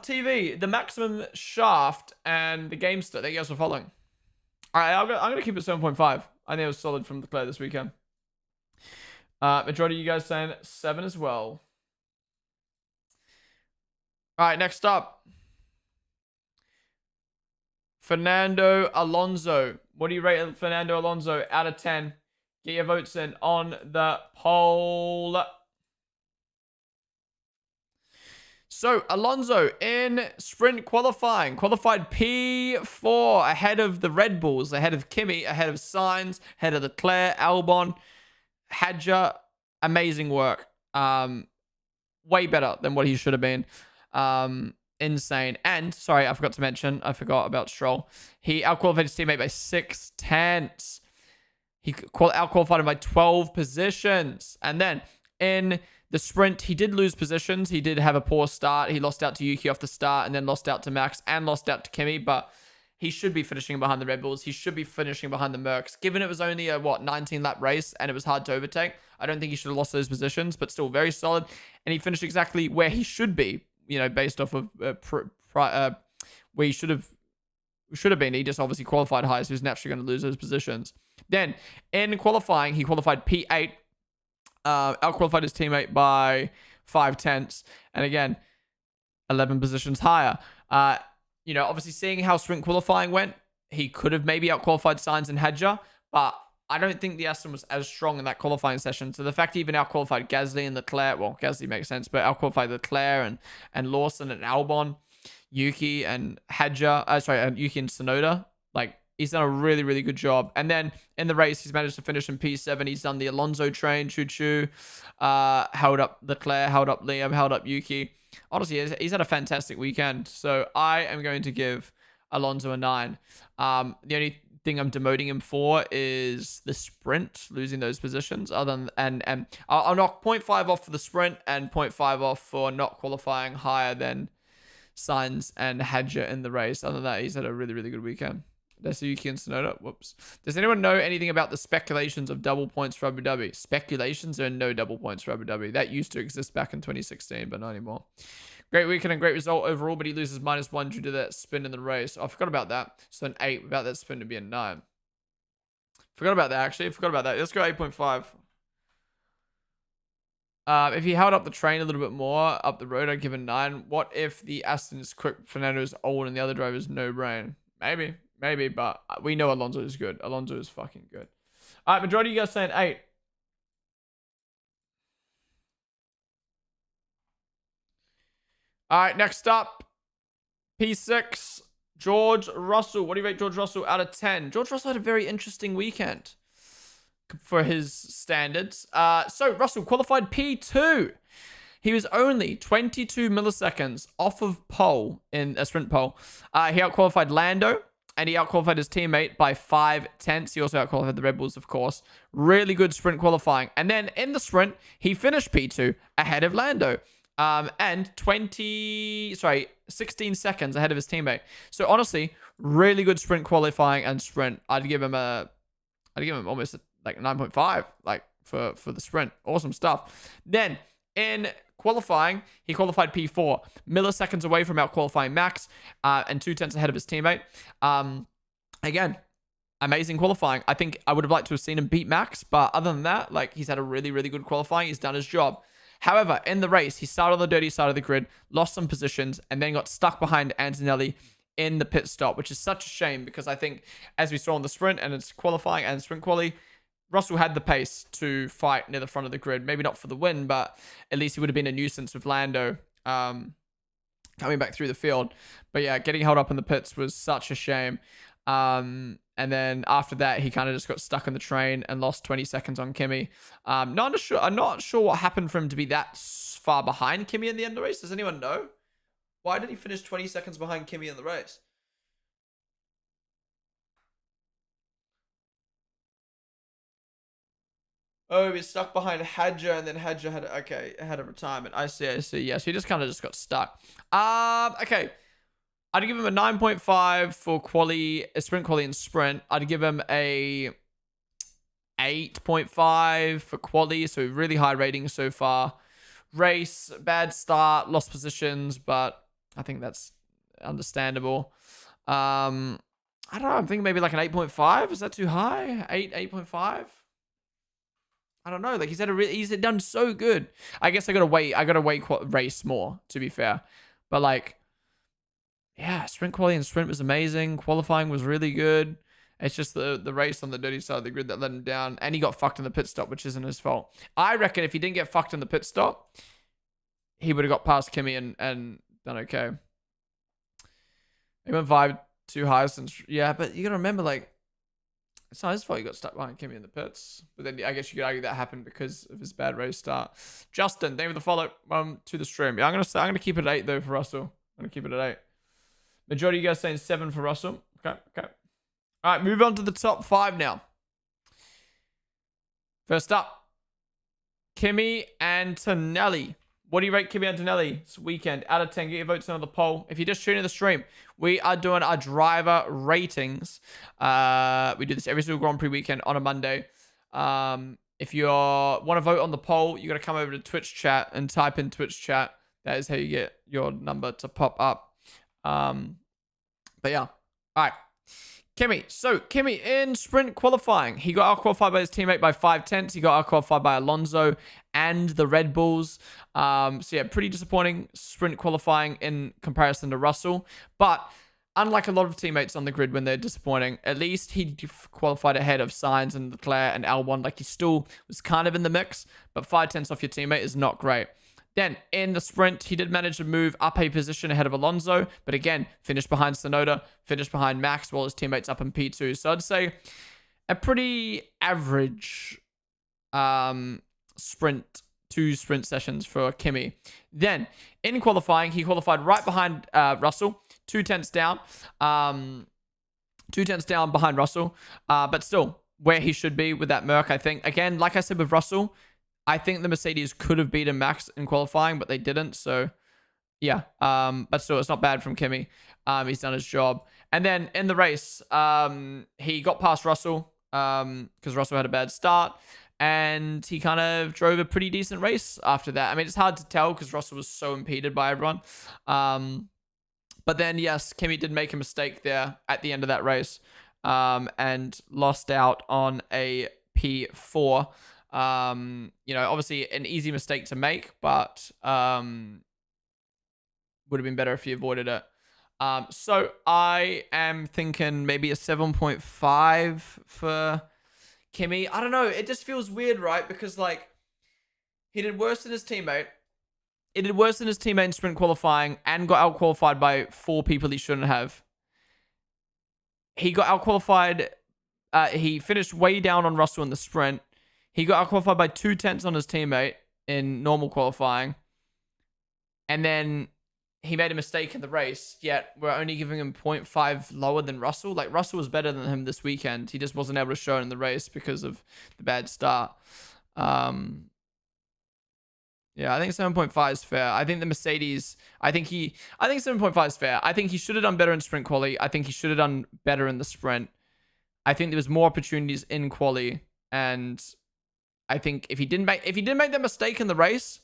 TV, the maximum shaft and the game stat. Thank you guys for following. All right, I'm going to keep it 7.5. I think it was solid from Leclerc this weekend. Majority of you guys saying 7 as well. All right, next up. Fernando Alonso. What do you rate Fernando Alonso out of 10? Get your votes in on the poll. So, Alonso in sprint qualifying. Qualified P4 ahead of the Red Bulls, ahead of Kimi, ahead of Sainz, ahead of Leclerc, Albon, Hadja. Amazing work. Way better than what he should have been. Insane. And sorry, I forgot to mention, I forgot about Stroll. He outqualified his teammate by 6 tenths. He outqualified him by 12 positions. And then in the sprint, he did lose positions. He did have a poor start. He lost out to Yuki off the start and then lost out to Max and lost out to Kimi. But he should be finishing behind the Red Bulls. He should be finishing behind the Mercs. Given it was only a, 19-lap race and it was hard to overtake, I don't think he should have lost those positions, but still very solid. And he finished exactly where he should be, you know, based off of we should have been. He just obviously qualified high, so he's naturally going to lose those positions. Then in qualifying, he qualified P8, out-qualified his teammate by 5/10, and again, 11 positions higher. Obviously seeing how sprint qualifying went, he could have maybe out-qualified Sainz and Hadjar, but I don't think the Aston was as strong in that qualifying session. So the fact he even out-qualified Gasly and Leclerc, well, Gasly makes sense, but out-qualified Leclerc and Lawson and Albon, Yuki and Hadjar, and Yuki and Tsunoda, like, he's done a really, really good job. And then in the race, he's managed to finish in P7. He's done the Alonso train, choo-choo, held up Leclerc, held up Liam, held up Yuki. Honestly, he's had a fantastic weekend. So I am going to give Alonso a 9. The only thing I'm demoting him for is the sprint, losing those positions. And I'll knock 0.5 off for the sprint and 0.5 off for not qualifying higher than Sainz and Hadjar in the race. Other than that, he's had a really, really good weekend. That's Yuki and Tsunoda. Whoops. Does anyone know anything about the speculations of double points for Abu Dhabi? Speculations? There are no double points for Abu Dhabi. That used to exist back in 2016, but not anymore. Great weekend and great result overall, but he loses -1 due to that spin in the race. Oh, I forgot about that. So an 8 without that spin to be a 9. Forgot about that, actually. Forgot about that. Let's go 8.5. If he held up the train a little bit more up the road, I'd give a 9. What if the Aston is quick, Fernando is old, and the other driver is no brain? Maybe, but we know Alonso is good. Alonso is fucking good. All right, majority of you guys saying 8. All right, next up, P6, George Russell. What do you rate George Russell out of 10? George Russell had a very interesting weekend for his standards. So Russell qualified P2. He was only 22 milliseconds off of pole in a sprint pole. He out-qualified Lando, and he out-qualified his teammate by 5/10. He also out-qualified the Red Bulls, of course. Really good sprint qualifying. And then in the sprint, he finished P2 ahead of Lando. And 16 seconds ahead of his teammate. So honestly, really good sprint qualifying and sprint. I'd give him almost like 9.5, like for the sprint. Awesome stuff. Then in qualifying, he qualified P4, milliseconds away from out qualifying Max, and 0.2 ahead of his teammate. Again, amazing qualifying. I think I would have liked to have seen him beat Max, but other than that, like, he's had a really, really good qualifying. He's done his job. However, in the race, he started on the dirty side of the grid, lost some positions, and then got stuck behind Antonelli in the pit stop, which is such a shame because I think, as we saw in the sprint and it's qualifying and sprint quali, Russell had the pace to fight near the front of the grid. Maybe not for the win, but at least he would have been a nuisance with Lando coming back through the field. But yeah, getting held up in the pits was such a shame. And then after that, he kind of just got stuck in the train and lost 20 seconds on Kimi. I'm not sure what happened for him to be that far behind Kimi in the end of the race. Does anyone know? Why did he finish 20 seconds behind Kimi in the race? Oh, he was stuck behind Hadjar, and then Hadjar had a retirement. I see. Yes, he just kind of got stuck. Okay. I'd give him a 9.5 for sprint quali and sprint. I'd give him a 8.5 for quali, so really high rating so far. Race, bad start, lost positions, but I think that's understandable. I don't know. I'm thinking maybe like an 8.5. Is that too high? 8.5. I don't know. Like, he's done so good. I guess I gotta wait race more, to be fair. But like, yeah, sprint quali and sprint was amazing. Qualifying was really good. It's just the race on the dirty side of the grid that let him down. And he got fucked in the pit stop, which isn't his fault. I reckon if he didn't get fucked in the pit stop, he would have got past Kimi and done okay. He went 5 too high since... Yeah, but you got to remember, like, it's not his fault he got stuck behind Kimi in the pits. But then I guess you could argue that happened because of his bad race start. Justin, thank you for the follow to the stream. Yeah, I'm gonna keep it at 8, though, for Russell. I'm going to keep it at 8. Majority of you guys saying 7 for Russell. Okay. All right, move on to the top 5 now. First up, Kimi Antonelli. What do you rate Kimi Antonelli this weekend? Out of 10, get your votes in on the poll. If you're just tuning in the stream, we are doing our driver ratings. We do this every single Grand Prix weekend on a Monday. If you want to vote on the poll, you got to come over to Twitch chat and type in Twitch chat. That is how you get your number to pop up. But yeah. All right. Kimi. So, Kimi in sprint qualifying. He got out-qualified by his teammate by 5/10. He got out-qualified by Alonso and the Red Bulls. So, yeah, pretty disappointing sprint qualifying in comparison to Russell. But unlike a lot of teammates on the grid when they're disappointing, at least he qualified ahead of Sainz and Leclerc and Albon. Like, he still was kind of in the mix. But 5/10 off your teammate is not great. Then, in the sprint, he did manage to move up a position ahead of Alonso, but again, finished behind Tsunoda, finished behind Max, while his teammates up in P2. So I'd say a pretty average sprint, 2 sprint sessions for Kimi. Then, in qualifying, he qualified right behind Russell, 2/10 down. 2/10 down behind Russell, but still where he should be with that Merc, I think. Again, like I said with Russell, I think the Mercedes could have beaten Max in qualifying, but they didn't. So, yeah. But still, it's not bad from Kimi. He's done his job. And then in the race, he got past Russell because Russell had a bad start. And he kind of drove a pretty decent race after that. I mean, it's hard to tell because Russell was so impeded by everyone. But then, yes, Kimi did make a mistake there at the end of that race and lost out on a P4. Obviously an easy mistake to make, but would have been better if he avoided it. So I am thinking maybe a 7.5 for Kimi. I don't know. It just feels weird, right? Because like he did worse than his teammate. He did worse than his teammate in sprint qualifying and got out qualified by 4 people he shouldn't have. He got out qualified. He finished way down on Russell in the sprint. He got out-qualified by 2/10 on his teammate in normal qualifying. And then he made a mistake in the race, yet we're only giving him 0.5 lower than Russell. Like, Russell was better than him this weekend. He just wasn't able to show it in the race because of the bad start. Yeah, I think 7.5 is fair. I think the Mercedes, I think 7.5 is fair. I think he should have done better in sprint quali. I think he should have done better in the sprint. I think there was more opportunities in quali, and I think if he didn't make that mistake in the race,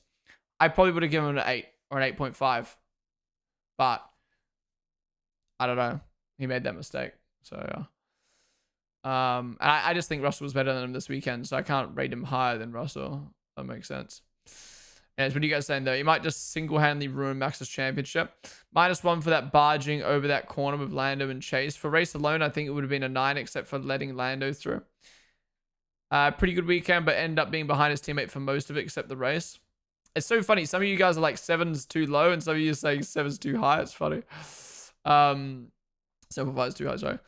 I probably would have given him an 8 or an 8.5. But I don't know. He made that mistake. So yeah. And I just think Russell was better than him this weekend, so I can't rate him higher than Russell. That makes sense. And what are you guys saying though? He might just single-handedly ruin Max's championship. -1 for that barging over that corner with Lando and Chase. For race alone, I think it would have been a 9, except for letting Lando through. Pretty good weekend, but ended up being behind his teammate for most of it, except the race. It's so funny. Some of you guys are like 7's too low, and some of you are saying 7's too high. It's funny. 7.5 is too high, sorry.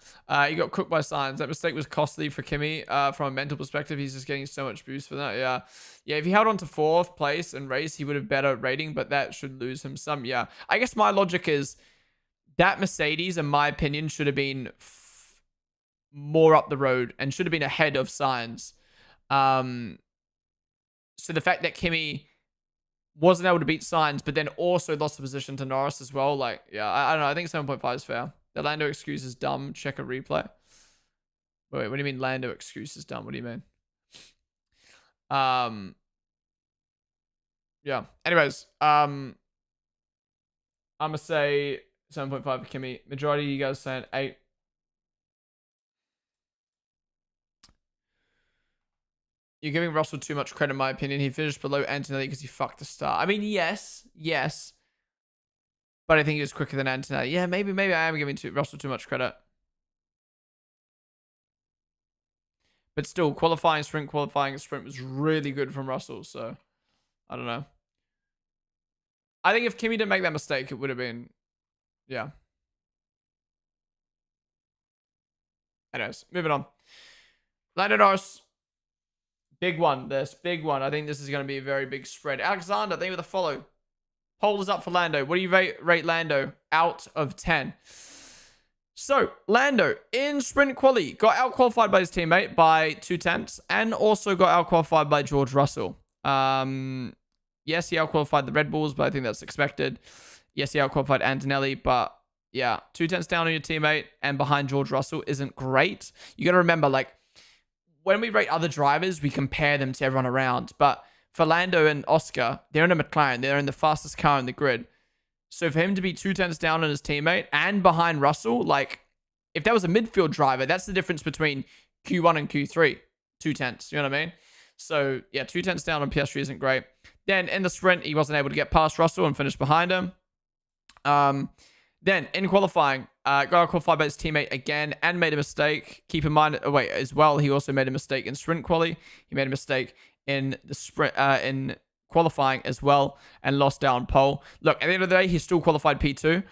He got cooked by Sainz. That mistake was costly for Kimi. From a mental perspective, he's just getting so much boost for that. Yeah. Yeah, if he held on to 4th place in race, he would have better rating, but that should lose him some. Yeah. I guess my logic is that Mercedes, in my opinion, should have been more up the road and should have been ahead of Sainz. So the fact that Kimi wasn't able to beat Sainz, but then also lost the position to Norris as well. Like, yeah, I don't know. I think 7.5 is fair. The Lando excuse is dumb. Check a replay. Wait, what do you mean Lando excuse is dumb? What do you mean? Yeah. Anyways, I'm gonna say 7.5 for Kimi. Majority of you guys saying 8. You're giving Russell too much credit, in my opinion. He finished below Antonelli because he fucked the start. I mean, yes. But I think he was quicker than Antonelli. Yeah, maybe I am giving Russell too much credit. But still, sprint qualifying, sprint was really good from Russell. So, I don't know. I think if Kimi didn't make that mistake, it would have been, yeah. Anyways, moving on. Lando Norris. Big one. Big one. I think this is going to be a very big spread. Alexander, thank you for the follow. Poll is up for Lando. What do you rate Lando out of 10? So, Lando, in sprint quali, got out-qualified by his teammate by 2/10 and also got out-qualified by George Russell. Yes, he out-qualified the Red Bulls, but I think that's expected. Yes, he out-qualified Antonelli, but yeah, 2/10 down on your teammate and behind George Russell isn't great. You got to remember, like, when we rate other drivers, we compare them to everyone around. But for Lando and Oscar, they're in a McLaren. They're in the fastest car in the grid. So for him to be 2 tenths down on his teammate and behind Russell, like if that was a midfield driver, that's the difference between Q1 and Q3. 2 tenths, you know what I mean? So yeah, 2 tenths down on Piastri isn't great. Then in the sprint, he wasn't able to get past Russell and finish behind him. Then in qualifying, got qualified by his teammate again and made a mistake. Keep in mind, as well, he also made a mistake in sprint quali. He made a mistake in the sprint, in qualifying as well, and lost down pole. Look, at the end of the day, he still qualified P2.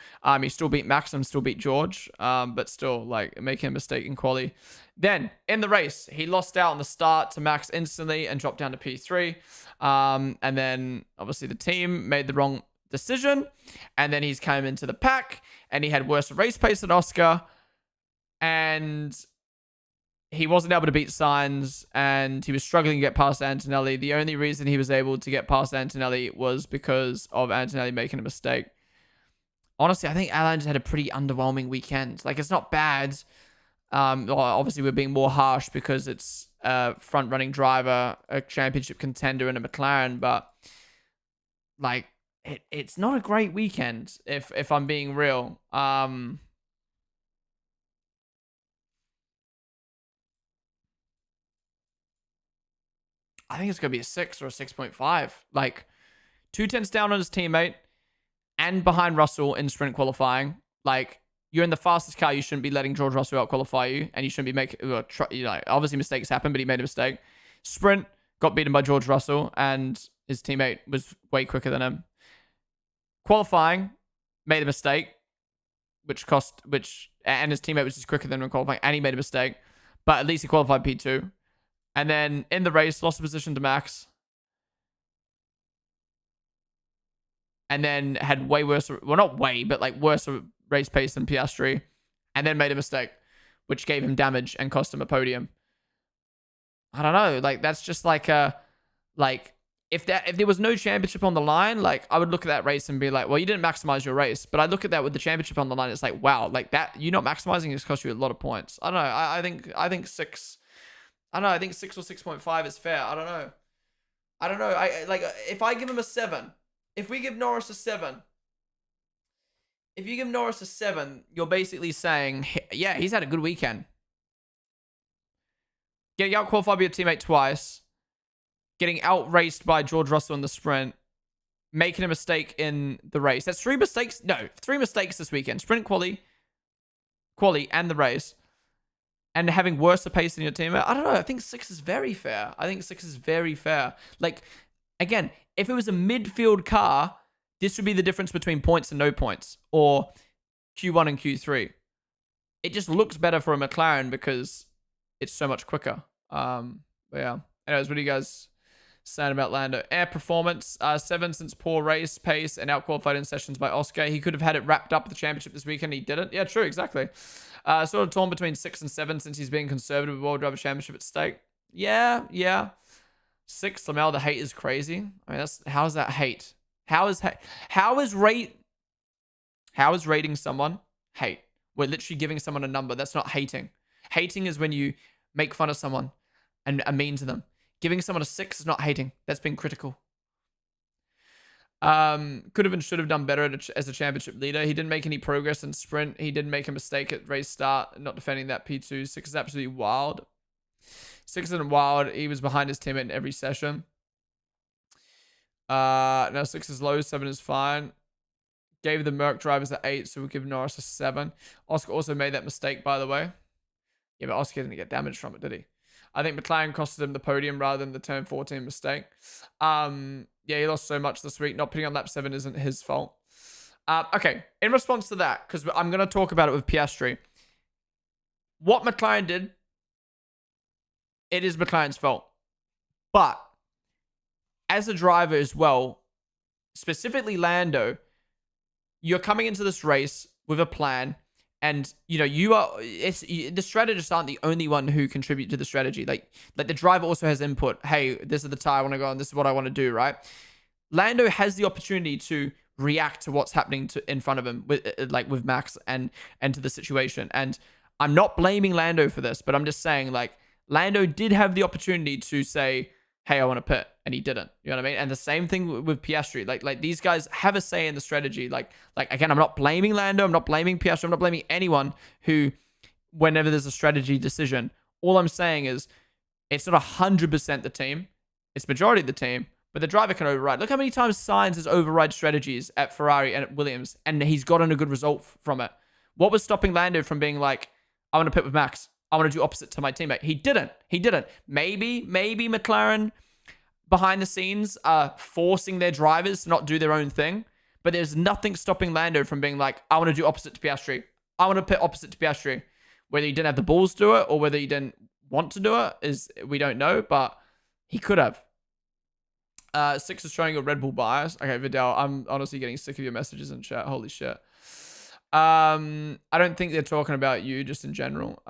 He still beat Max and still beat George, but still, like, making a mistake in quali. Then, in the race, he lost out on the start to Max instantly and dropped down to P3. And then, obviously, the team made the wrong decision, and then he's came into the pack, and he had worse race pace than Oscar, and he wasn't able to beat Sainz, and he was struggling to get past Antonelli. The only reason he was able to get past Antonelli was because of Antonelli making a mistake. Honestly, I think Alan just had a pretty underwhelming weekend. Like, it's not bad. Obviously, we're being more harsh because it's a front-running driver, a championship contender, and a McLaren, but like, it's not a great weekend, if I'm being real. I think it's going to be a 6 or a 6.5. Like, 2 tenths down on his teammate and behind Russell in sprint qualifying. Like, you're in the fastest car. You shouldn't be letting George Russell out-qualify you. And you shouldn't be making... obviously, mistakes happen, but he made a mistake. Sprint, got beaten by George Russell, and his teammate was way quicker than him. Qualifying, made a mistake, and his teammate was just quicker than him in qualifying, and he made a mistake. But at least he qualified P2. And then in the race, lost the position to Max. And then had way worse, well, not way, but like worse race pace than Piastri. And then made a mistake, which gave him damage and cost him a podium. I don't know. Like, that's just like if there was no championship on the line, like, I would look at that race and be like, well, you didn't maximize your race. But I look at that with the championship on the line, it's like, wow, like that, you not maximizing has cost you a lot of points. I don't know. I think 6. I don't know. I think 6 or 6.5 is fair. I don't know. I like, if I give him a 7, if we give Norris a 7, if you give Norris a 7, you're basically saying, yeah, he's had a good weekend. Getting out qualified by your teammate twice, getting out-raced by George Russell in the sprint, making a mistake in the race. That's 3 mistakes. No, 3 mistakes this weekend. Sprint quali, and the race. And having worse pace than your teammate. I don't know. I think 6 is very fair. Like, again, if it was a midfield car, this would be the difference between points and no points. Or Q1 and Q3. It just looks better for a McLaren because it's so much quicker. But yeah. Anyways, what do you guys saying about Lando? Air performance, 7 since poor race pace and out-qualified in sessions by Oscar. He could have had it wrapped up the championship this weekend. He didn't. Yeah, true, exactly. Sort of torn between 6 and 7 since he's being conservative with World Driver Championship at stake. Yeah. 6, somehow the hate is crazy. I mean, how is that hate? How is rating someone hate? We're literally giving someone a number. That's not hating. Hating is when you make fun of someone and are mean to them. Giving someone a 6 is not hating. That's being critical. Could have and should have done better as a championship leader. He didn't make any progress in sprint. He didn't make a mistake at race start, not defending that P2. 6 is absolutely wild. 6 isn't wild. He was behind his teammate in every session. Now 6 is low, 7 is fine. Gave the Merc drivers an 8, so we'll give Norris a 7. Oscar also made that mistake, by the way. Yeah, but Oscar didn't get damage from it, did he? I think McLaren costed him the podium rather than the turn 14 mistake. Yeah, he lost so much this week. Not putting on lap 7 isn't his fault. Okay, in response to that, because I'm going to talk about it with Piastri. What McLaren did, it is McLaren's fault. But as a driver as well, specifically Lando, you're coming into this race with a plan. And, you know, the strategists aren't the only one who contribute to the strategy. Like the driver also has input. Hey, this is the tire I want to go on. This is what I want to do, right? Lando has the opportunity to react to what's happening in front of him with Max and to the situation. And I'm not blaming Lando for this, but I'm just saying, like, Lando did have the opportunity to say, hey, I want to pit, and he didn't. You know what I mean? And the same thing with Piastri. Like these guys have a say in the strategy. Like again, I'm not blaming Lando, I'm not blaming Piastri, I'm not blaming anyone who, whenever there's a strategy decision, all I'm saying is it's not 100% the team, it's majority of the team, but the driver can override. Look how many times Sainz has override strategies at Ferrari and at Williams, and he's gotten a good result from it. What was stopping Lando from being like, I want to pit with Max, I want to do opposite to my teammate? He didn't. Maybe McLaren behind the scenes are forcing their drivers to not do their own thing, but there's nothing stopping Lando from being like, I want to do opposite to Piastri. I want to pit opposite to Piastri. Whether he didn't have the balls to do it or whether he didn't want to do it is, we don't know, but he could have. 6 is showing a Red Bull bias. Okay, Vidal, I'm honestly getting sick of your messages in chat. Holy shit. I don't think they're talking about you, just in general.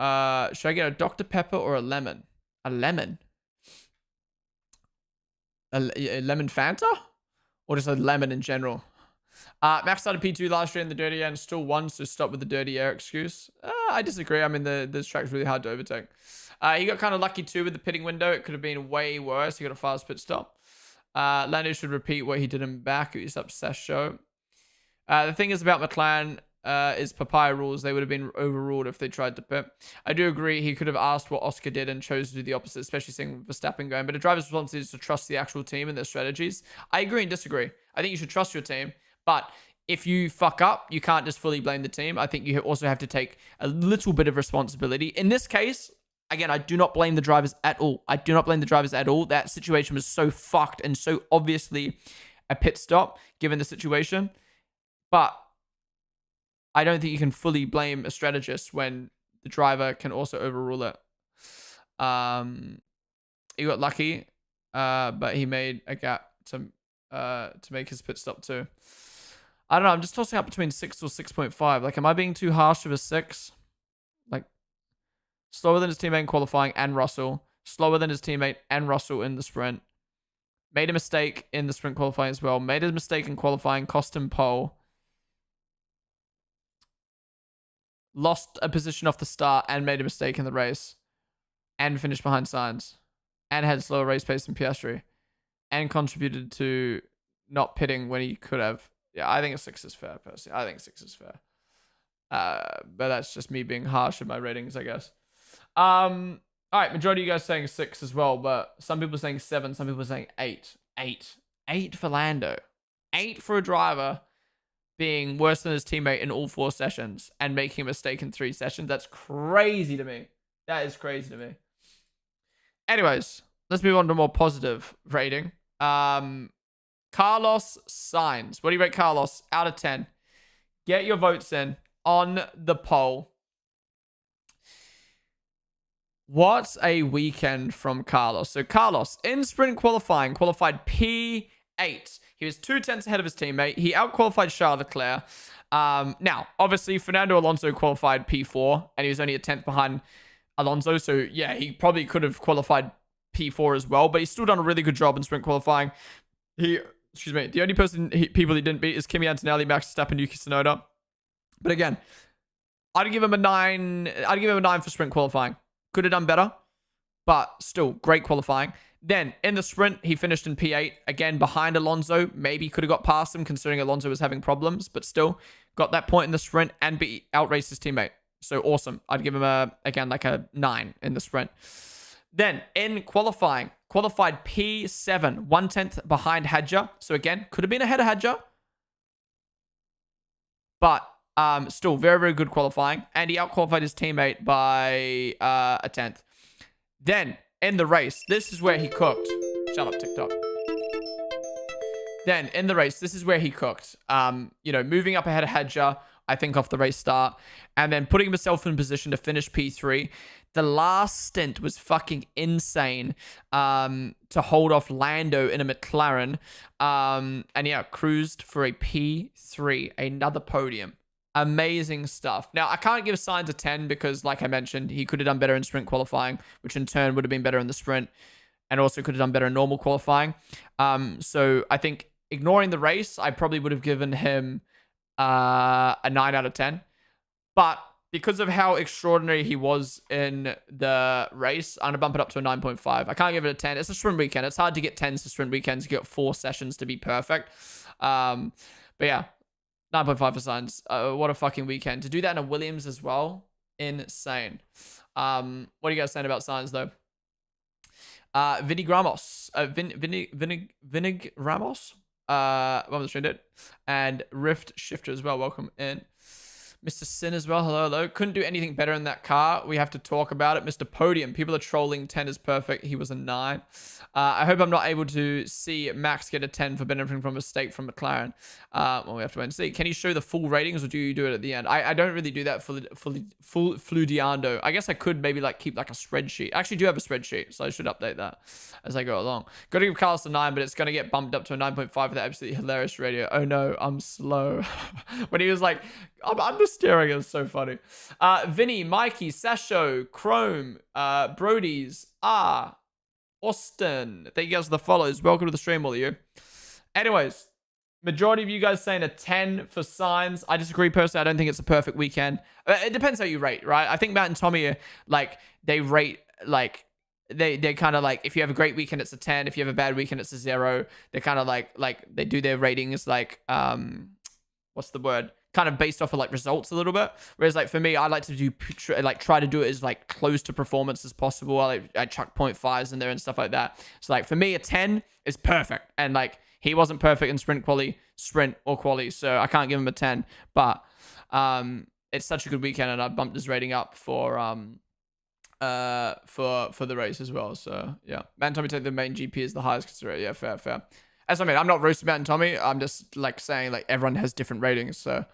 Should I get a Dr. Pepper or a lemon? A lemon? A lemon Fanta? Or just a lemon in general? Max started P2 last year in the dirty air and still won, so stop with the dirty air excuse. I disagree. I mean, this track's really hard to overtake. He got kind of lucky too with the pitting window. It could have been way worse. He got a fast pit stop. Lando should repeat what he did in back. He's obsessed show. The thing is about McLaren is papaya rules. They would have been overruled if they tried to pit. I do agree he could have asked what Oscar did and chose to do the opposite, especially seeing Verstappen going. But a driver's responsibility is to trust the actual team and their strategies. I agree and disagree. I think you should trust your team. But if you fuck up, you can't just fully blame the team. I think you also have to take a little bit of responsibility. In this case, again, I do not blame the drivers at all. I do not blame the drivers at all. That situation was so fucked and so obviously a pit stop, given the situation. But I don't think you can fully blame a strategist when the driver can also overrule it. He got lucky, but he made a gap to make his pit stop too. I don't know. I'm just tossing up between 6 or 6.5. Like, am I being too harsh with a 6? Like, slower than his teammate in qualifying and Russell. Slower than his teammate and Russell in the sprint. Made a mistake in the sprint qualifying as well. Made a mistake in qualifying. Cost him pole. Lost a position off the start and made a mistake in the race. And finished behind Sainz. And had slower race pace than Piastri. And contributed to not pitting when he could have. Yeah, I think a 6 is fair, personally. I think 6 is fair. But that's just me being harsh with my ratings, I guess. All right, majority of you guys saying 6 as well, but some people are saying 7, some people are saying 8. 8 for Lando. 8 for a driver being worse than his teammate in all 4 sessions and making a mistake in 3 sessions. That's crazy to me. That is crazy to me. Anyways, let's move on to a more positive rating. Carlos Sainz. What do you rate Carlos out of 10? Get your votes in on the poll. What a weekend from Carlos. So Carlos, in sprint qualifying, qualified P8. He was 2/10 ahead of his teammate. He outqualified Charles Leclerc. Now, obviously, Fernando Alonso qualified P4, and he was only a 10th behind Alonso. So, yeah, he probably could have qualified P4 as well, but he's still done a really good job in sprint qualifying. The only people he didn't beat is Kimi Antonelli, Max Verstappen, Yuki Tsunoda. But again, I'd give him a 9. I'd give him a 9 for sprint qualifying. Could have done better, but still great qualifying. Then in the sprint, he finished in P8 again behind Alonso. Maybe could have got past him considering Alonso was having problems, but still got that point in the sprint and outraced his teammate. So awesome. I'd give him again like a 9 in the sprint. Then in qualifying, qualified P7, 1/10 behind Hadjar. So again, could have been ahead of Hadjar. But still very, very good qualifying. And he outqualified his teammate by a 10th. Then in the race, this is where he cooked. Shut up, TikTok. Then in the race, this is where he cooked. Moving up ahead of Hadjar, I think, off the race start. And then putting himself in position to finish P3. The last stint was fucking insane to hold off Lando in a McLaren. And yeah, cruised for a P3, another podium. Amazing stuff. Now, I can't give Sainz a 10 because, like I mentioned, he could have done better in sprint qualifying, which in turn would have been better in the sprint and also could have done better in normal qualifying. So I think ignoring the race, I probably would have given him a 9 out of 10. But because of how extraordinary he was in the race, I'm going to bump it up to a 9.5. I can't give it a 10. It's a sprint weekend. It's hard to get 10s to sprint weekends. You get 4 sessions to be perfect. But yeah, 9.5 for Sainz. What a fucking weekend. To do that in a Williams as well, insane. What are you guys saying about Sainz, though? Vinny Ramos. Vinig Ramos. One of the stream did. And Rift Shifter as well. Welcome in. Mr. Sin as well. Hello, hello. Couldn't do anything better in that car. We have to talk about it. Mr. Podium. People are trolling. 10 is perfect. He was a 9. I hope I'm not able to see Max get a 10 for benefiting from a mistake from McLaren. Well, we have to wait and see. Can you show the full ratings or do you do it at the end? I don't really do that full fludiando. I guess I could maybe like keep like a spreadsheet. I actually do have a spreadsheet, so I should update that as I go along. Got to give Carlos a 9, but it's going to get bumped up to a 9.5 for that absolutely hilarious radio. Oh no, I'm slow. When he was like, I'm understeering, it was so funny. Vinny, Mikey, Sasho, Chrome, Brody's, Austin. Thank you guys for the follows. Welcome to the stream, all of you. Anyways, majority of you guys saying a 10 for Sainz. I disagree personally. I don't think it's a perfect weekend. It depends how you rate, right? I think Matt and Tommy, like, they rate, like, they kind of like, if you have a great weekend, it's a 10. If you have a bad weekend, it's a 0. They're kind of like they do their ratings like, what's the word? Kind of based off of like results a little bit. Whereas like for me, I like to do like try to do it as like close to performance as possible. I chuck 0.5s in there and stuff like that. So like for me, a 10 is perfect. And like he wasn't perfect in sprint or quali. So I can't give him a 10. But it's such a good weekend, and I bumped his rating up for the race as well. So yeah, Matt and Tommy take the main GP as the highest consideration. Yeah, fair. As I mean, I'm not roasting Matt and Tommy. I'm just like saying like everyone has different ratings. So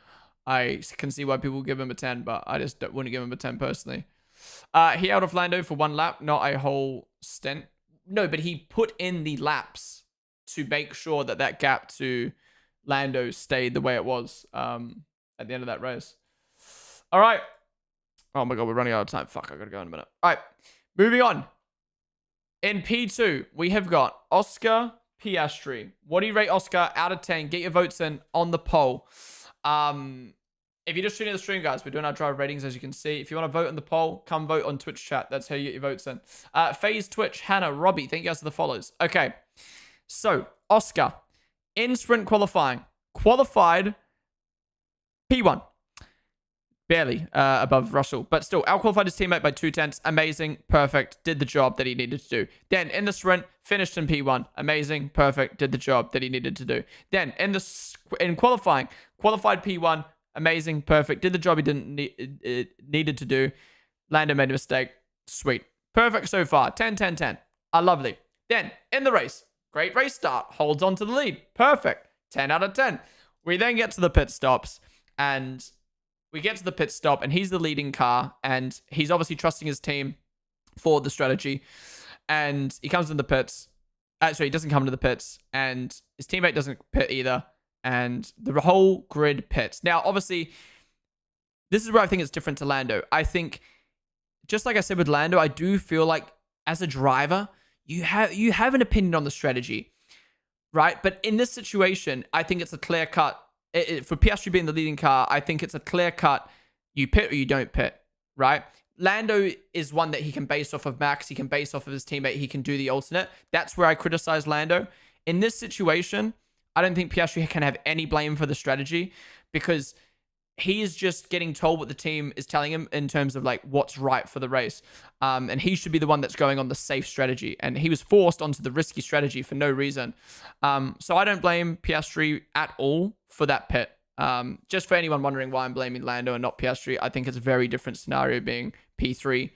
I can see why people give him a 10, but I just wouldn't give him a 10 personally. He out of Lando for 1 lap, not a whole stint. No, but he put in the laps to make sure that gap to Lando stayed the way it was at the end of that race. All right. Oh my God, we're running out of time. Fuck, I gotta go in a minute. All right, moving on. In P2, we have got Oscar Piastri. What do you rate Oscar out of 10? Get your votes in on the poll. If you're just tuning in the stream, guys, we're doing our driver ratings, as you can see. If you want to vote on the poll, come vote on Twitch chat. That's how you get your votes in. FaZe, Twitch, Hannah, Robbie, thank you guys for the follows. Okay, so Oscar, in sprint qualifying, qualified P1. Barely above Russell, but still out-qualified his teammate by 0.2. Amazing, perfect, did the job that he needed to do. Then in the sprint, finished in P1. Amazing, perfect, did the job that he needed to do. Then in qualifying, qualified P1. Amazing, perfect, did the job he needed to do. Lando made a mistake. Sweet, perfect so far. 10, 10, 10. Lovely. Then in the race, great race start, holds on to the lead. Perfect, 10 out of 10. We then get to the pit stops, and we get to the pit stop, and he's the leading car, and he's obviously trusting his team for the strategy. And he comes in the pits. He doesn't come to the pits, and his teammate doesn't pit either. And the whole grid pits. Now, obviously, this is where I think it's different to Lando. I think, just like I said with Lando, I do feel like as a driver, you have an opinion on the strategy, right? But in this situation, I think it's a clear cut. For Piastri being the leading car, I think it's a clear cut. You pit or you don't pit, right? Lando is one that he can base off of Max. He can base off of his teammate. He can do the alternate. That's where I criticize Lando. In this situation, I don't think Piastri can have any blame for the strategy, because he is just getting told what the team is telling him in terms of like what's right for the race. And he should be the one that's going on the safe strategy. And he was forced onto the risky strategy for no reason. So I don't blame Piastri at all for that pit. Just for anyone wondering why I'm blaming Lando and not Piastri, I think it's a very different scenario being P3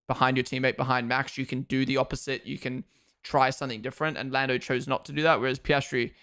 behind your teammate, behind Max. You can do the opposite. You can try something different. And Lando chose not to do that. Whereas Piastri,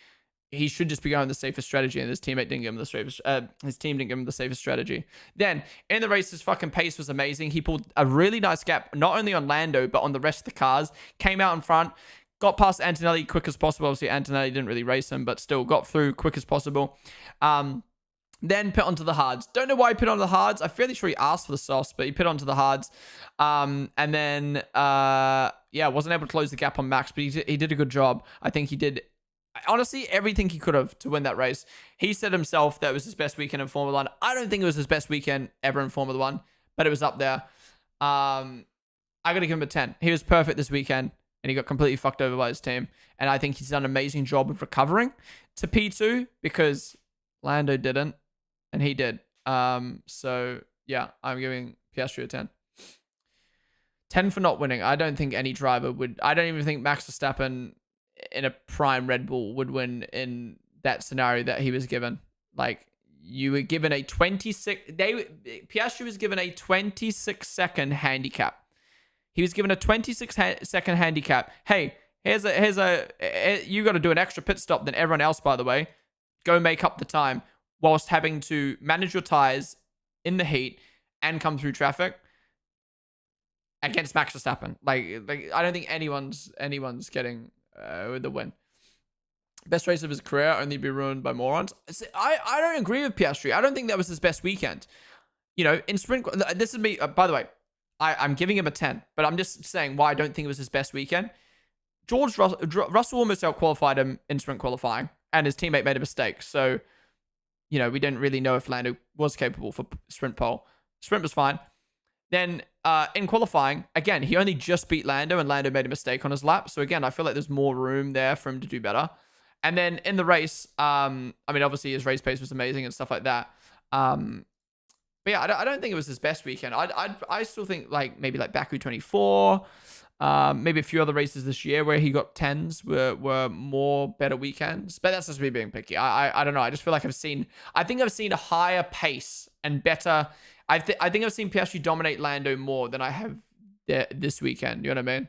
he should just be going the safest strategy, and his teammate didn't give him the safest. His team didn't give him the safest strategy. Then in the race, his fucking pace was amazing. He pulled a really nice gap, not only on Lando but on the rest of the cars. Came out in front, got past Antonelli quick as possible. Obviously, Antonelli didn't really race him, but still got through quick as possible. Then pit onto the hards. Don't know why he pit onto the hards. I'm fairly sure he asked for the softs, but he pit onto the hards. And then wasn't able to close the gap on Max, but he did a good job. I think he did honestly, everything he could have to win that race. He said himself that it was his best weekend in Formula 1. I don't think it was his best weekend ever in Formula 1, but it was up there. I got to give him a 10. He was perfect this weekend, and he got completely fucked over by his team. And I think he's done an amazing job of recovering to P2 because Lando didn't, and he did. So, yeah, I'm giving Piastri a 10. 10 for not winning. I don't think any driver would. I don't even think Max Verstappen in a prime Red Bull would win in that scenario that he was given. Like, you were given a 26... Piastri was given a 26-second handicap. He was given a 26-second handicap. Hey, here's a... You got to do an extra pit stop than everyone else, by the way. Go make up the time whilst having to manage your tires in the heat and come through traffic against Max Verstappen. Like I don't think anyone's getting the win. Best race of his career, only be ruined by morons. I don't agree with Piastri. I don't think that was his best weekend. You know, in sprint, this is me. By the way, I'm giving him a 10, but I'm just saying why I don't think it was his best weekend. Russell almost out-qualified him in sprint qualifying, and his teammate made a mistake. So, you know, we didn't really know if Lando was capable for sprint pole. Sprint was fine. Then in qualifying, again, he only just beat Lando, and Lando made a mistake on his lap. So again, I feel like there's more room there for him to do better. And then in the race, I mean, obviously his race pace was amazing and stuff like that. But yeah, I don't think it was his best weekend. I still think like maybe like Baku 24, maybe a few other races this year where he got 10s were more better weekends. But that's just me being picky. I don't know. I just feel like I think I've seen a higher pace and better. I think I've seen Piastri dominate Lando more than I have this weekend. You know what I mean?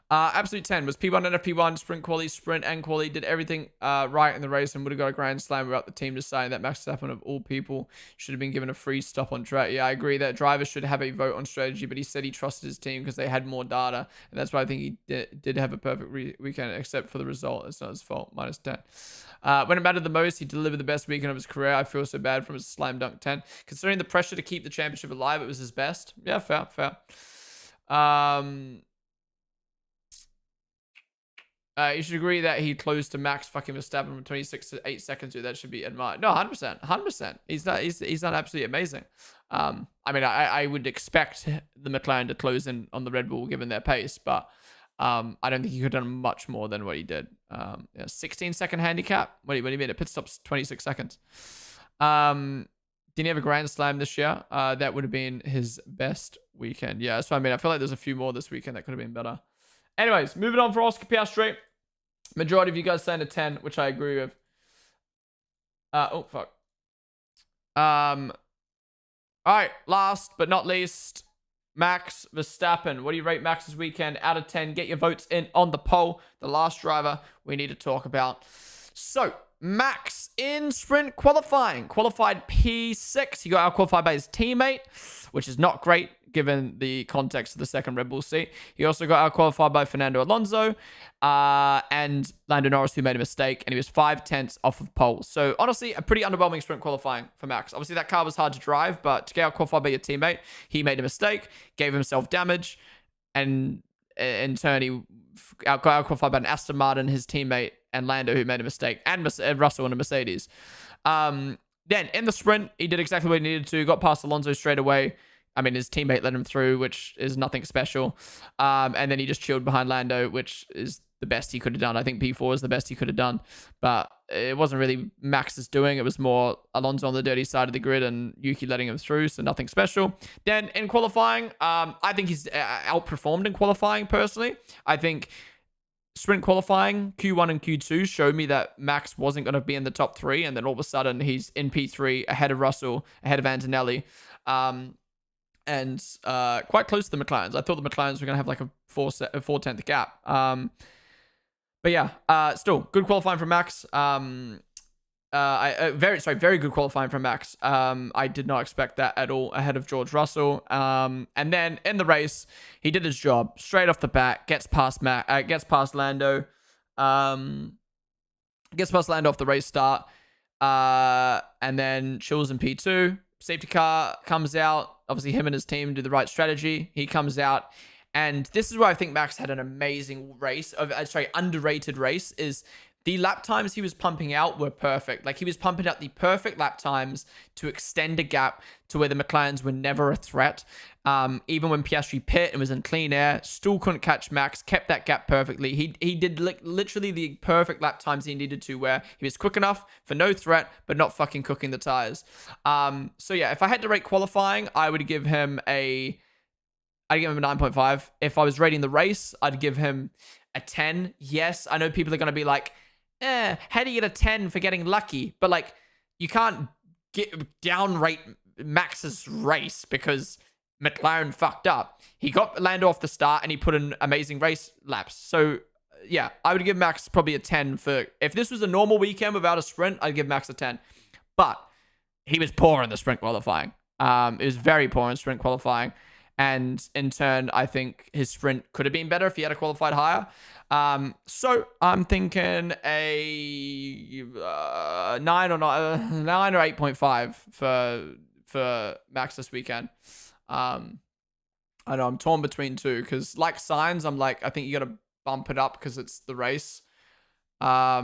Absolute 10 was P1 and FP1, sprint quali, sprint and quali, did everything right in the race and would have got a grand slam without the team deciding that Max Verstappen of all people should have been given a free stop on track. Yeah, I agree that drivers should have a vote on strategy, but he said he trusted his team because they had more data, and that's why I think he did have a perfect weekend, except for the result. It's not his fault. -10. When it mattered the most, he delivered the best weekend of his career. I feel so bad from his slam dunk 10. Considering the pressure to keep the championship alive, it was his best. Yeah, fair. You should agree that he closed to Max fucking Verstappen from 26 to 8 seconds. Dude, that should be admired. No, 100%. He's done absolutely amazing. I mean, I would expect the McLaren to close in on the Red Bull given their pace, but I don't think he could have done much more than what he did. 16-second handicap. When he made a pit stop's 26 seconds. Didn't he have a grand slam this year? That would have been his best weekend. Yeah, that's what I mean. I feel like there's a few more this weekend that could have been better. Anyways, moving on for Oscar Piastri. Majority of you guys saying a 10, which I agree with. Oh, fuck. All right, last but not least, Max Verstappen. What do you rate Max's weekend out of 10? Get your votes in on the poll. The last driver we need to talk about. So, Max in sprint qualifying. Qualified P6. He got out-qualified by his teammate, which is not great given the context of the second Red Bull seat. He also got out-qualified by Fernando Alonso and Lando Norris, who made a mistake, and he was 5/10 off of pole. So, honestly, a pretty underwhelming sprint qualifying for Max. Obviously, that car was hard to drive, but to get out-qualified by your teammate, he made a mistake, gave himself damage, and in turn, he got out-qualified by an Aston Martin, his teammate, and Lando, who made a mistake, and Russell in a Mercedes. Then, in the sprint, he did exactly what he needed to, got past Alonso straight away. I mean, his teammate let him through, which is nothing special. And then he just chilled behind Lando, which is the best he could have done. I think P4 is the best he could have done. But it wasn't really Max's doing. It was more Alonso on the dirty side of the grid and Yuki letting him through, so nothing special. Then in qualifying, I think he's outperformed in qualifying, personally. I think sprint qualifying, Q1 and Q2 showed me that Max wasn't going to be in the top 3. And then all of a sudden, he's in P3, ahead of Russell, ahead of Antonelli. And quite close to the McLarens. I thought the McLarens were going to have like a 4/10 gap. But yeah, still good qualifying from Max. Very good qualifying from Max. I did not expect that at all ahead of George Russell. And then in the race, he did his job straight off the bat. Gets past Lando. Gets past Lando off the race start. And then chills in P2. Safety car comes out. Obviously, him and his team do the right strategy. He comes out And this is where I think Max had an amazing race, underrated race, is the lap times he was pumping out were perfect. Like, he was pumping out the perfect lap times to extend a gap to where the McLarens were never a threat. Even when Piastri pit and was in clean air, still couldn't catch Max, kept that gap perfectly. He did literally the perfect lap times he needed to, where he was quick enough for no threat, but not fucking cooking the tires. So yeah, if I had to rate qualifying, I'd give him a 9.5. If I was rating the race, I'd give him a 10. Yes, I know people are going to be like, how do you get a 10 for getting lucky? But like, you can't downrate Max's race because McLaren fucked up. He got Lando off the start and he put in amazing race laps. So yeah, I would give Max probably a 10 for, if this was a normal weekend without a sprint, I'd give Max a 10. But he was poor in the sprint qualifying. It was very poor in sprint qualifying. And in turn, I think his sprint could have been better if he had qualified higher. So I'm thinking a 9 or 8.5 for Max this weekend. I know I'm torn between two, because like Sainz, I'm like, I think you got to bump it up because it's the race. But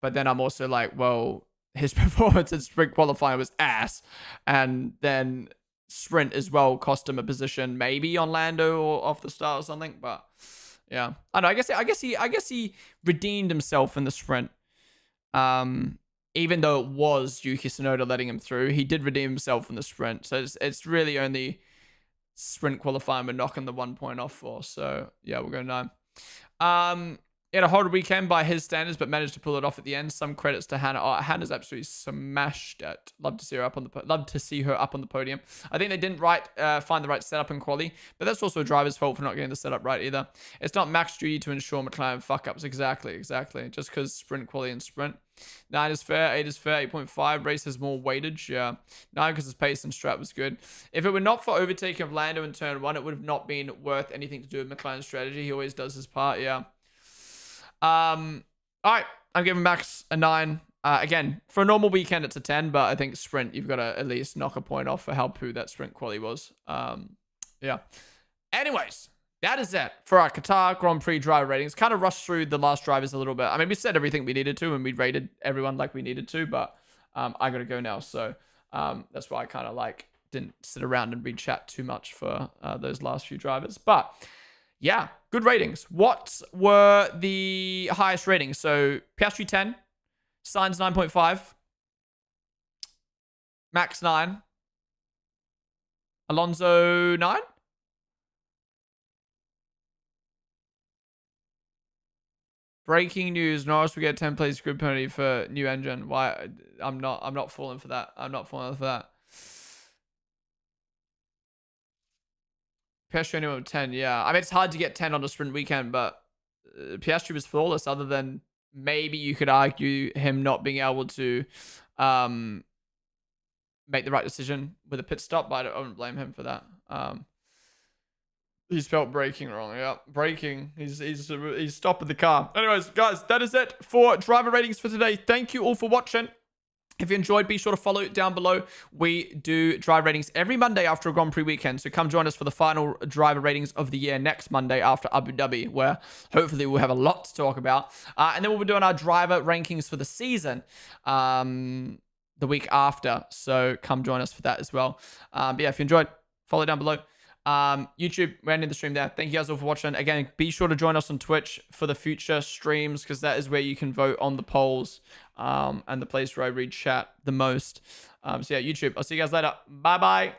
then I'm also like, well, his performance in sprint qualifying was ass, and then sprint as well cost him a position maybe on Lando or off the start or something. But yeah, I don't know. I guess he redeemed himself in the sprint. Even though it was Yuki Tsunoda letting him through, he did redeem himself in the sprint. So it's really only sprint qualifying we're knocking the 1 point off for. So yeah, we'll go 9. He had a horrid weekend by his standards, but managed to pull it off at the end. Some credits to Hannah. Oh, Hannah's absolutely smashed it. Love to see her up on the podium. I think they didn't find the right setup in quali, but that's also a driver's fault for not getting the setup right either. It's not Max's duty to ensure McLaren fuck ups. Exactly. Just because sprint quali and sprint. 9 is fair, 8 is fair, 8.5. Race has more weightage. Yeah. 9 because his pace and strat was good. If it were not for overtaking of Lando in turn 1, it would have not been worth anything to do with McLaren's strategy. He always does his part. Yeah. All right, I'm giving Max a 9. Again, for a normal weekend, it's a 10, but I think sprint, you've got to at least knock a point off for how poo that sprint quali was. Yeah. Anyways, that is it for our Qatar Grand Prix driver ratings. Kind of rushed through the last drivers a little bit. I mean, we said everything we needed to, and we rated everyone like we needed to, but I got to go now. So that's why I kind of like didn't sit around and read chat too much for those last few drivers. But yeah, good ratings. What were the highest ratings? So Piastri 10, Sainz 9.5, Max 9, Alonso 9. Breaking news: Norris will get 10 place grid penalty for new engine. Why? I'm not falling for that. Piastri only went with 10, yeah. I mean, it's hard to get 10 on a sprint weekend, but Piastri was flawless, other than maybe you could argue him not being able to make the right decision with a pit stop, but I wouldn't blame him for that. He spelled braking wrong. Yeah, braking. He's stopping the car. Anyways, guys, that is it for driver ratings for today. Thank you all for watching. If you enjoyed, be sure to follow down below. We do driver ratings every Monday after a Grand Prix weekend. So come join us for the final driver ratings of the year next Monday after Abu Dhabi, where hopefully we'll have a lot to talk about. And then we'll be doing our driver rankings for the season the week after. So come join us for that as well. But yeah, if you enjoyed, follow down below. YouTube, we're ending the stream there. Thank you guys all for watching. Again, be sure to join us on Twitch for the future streams, because that is where you can vote on the polls and the place where I read chat the most. So yeah, YouTube, I'll see you guys later. Bye bye.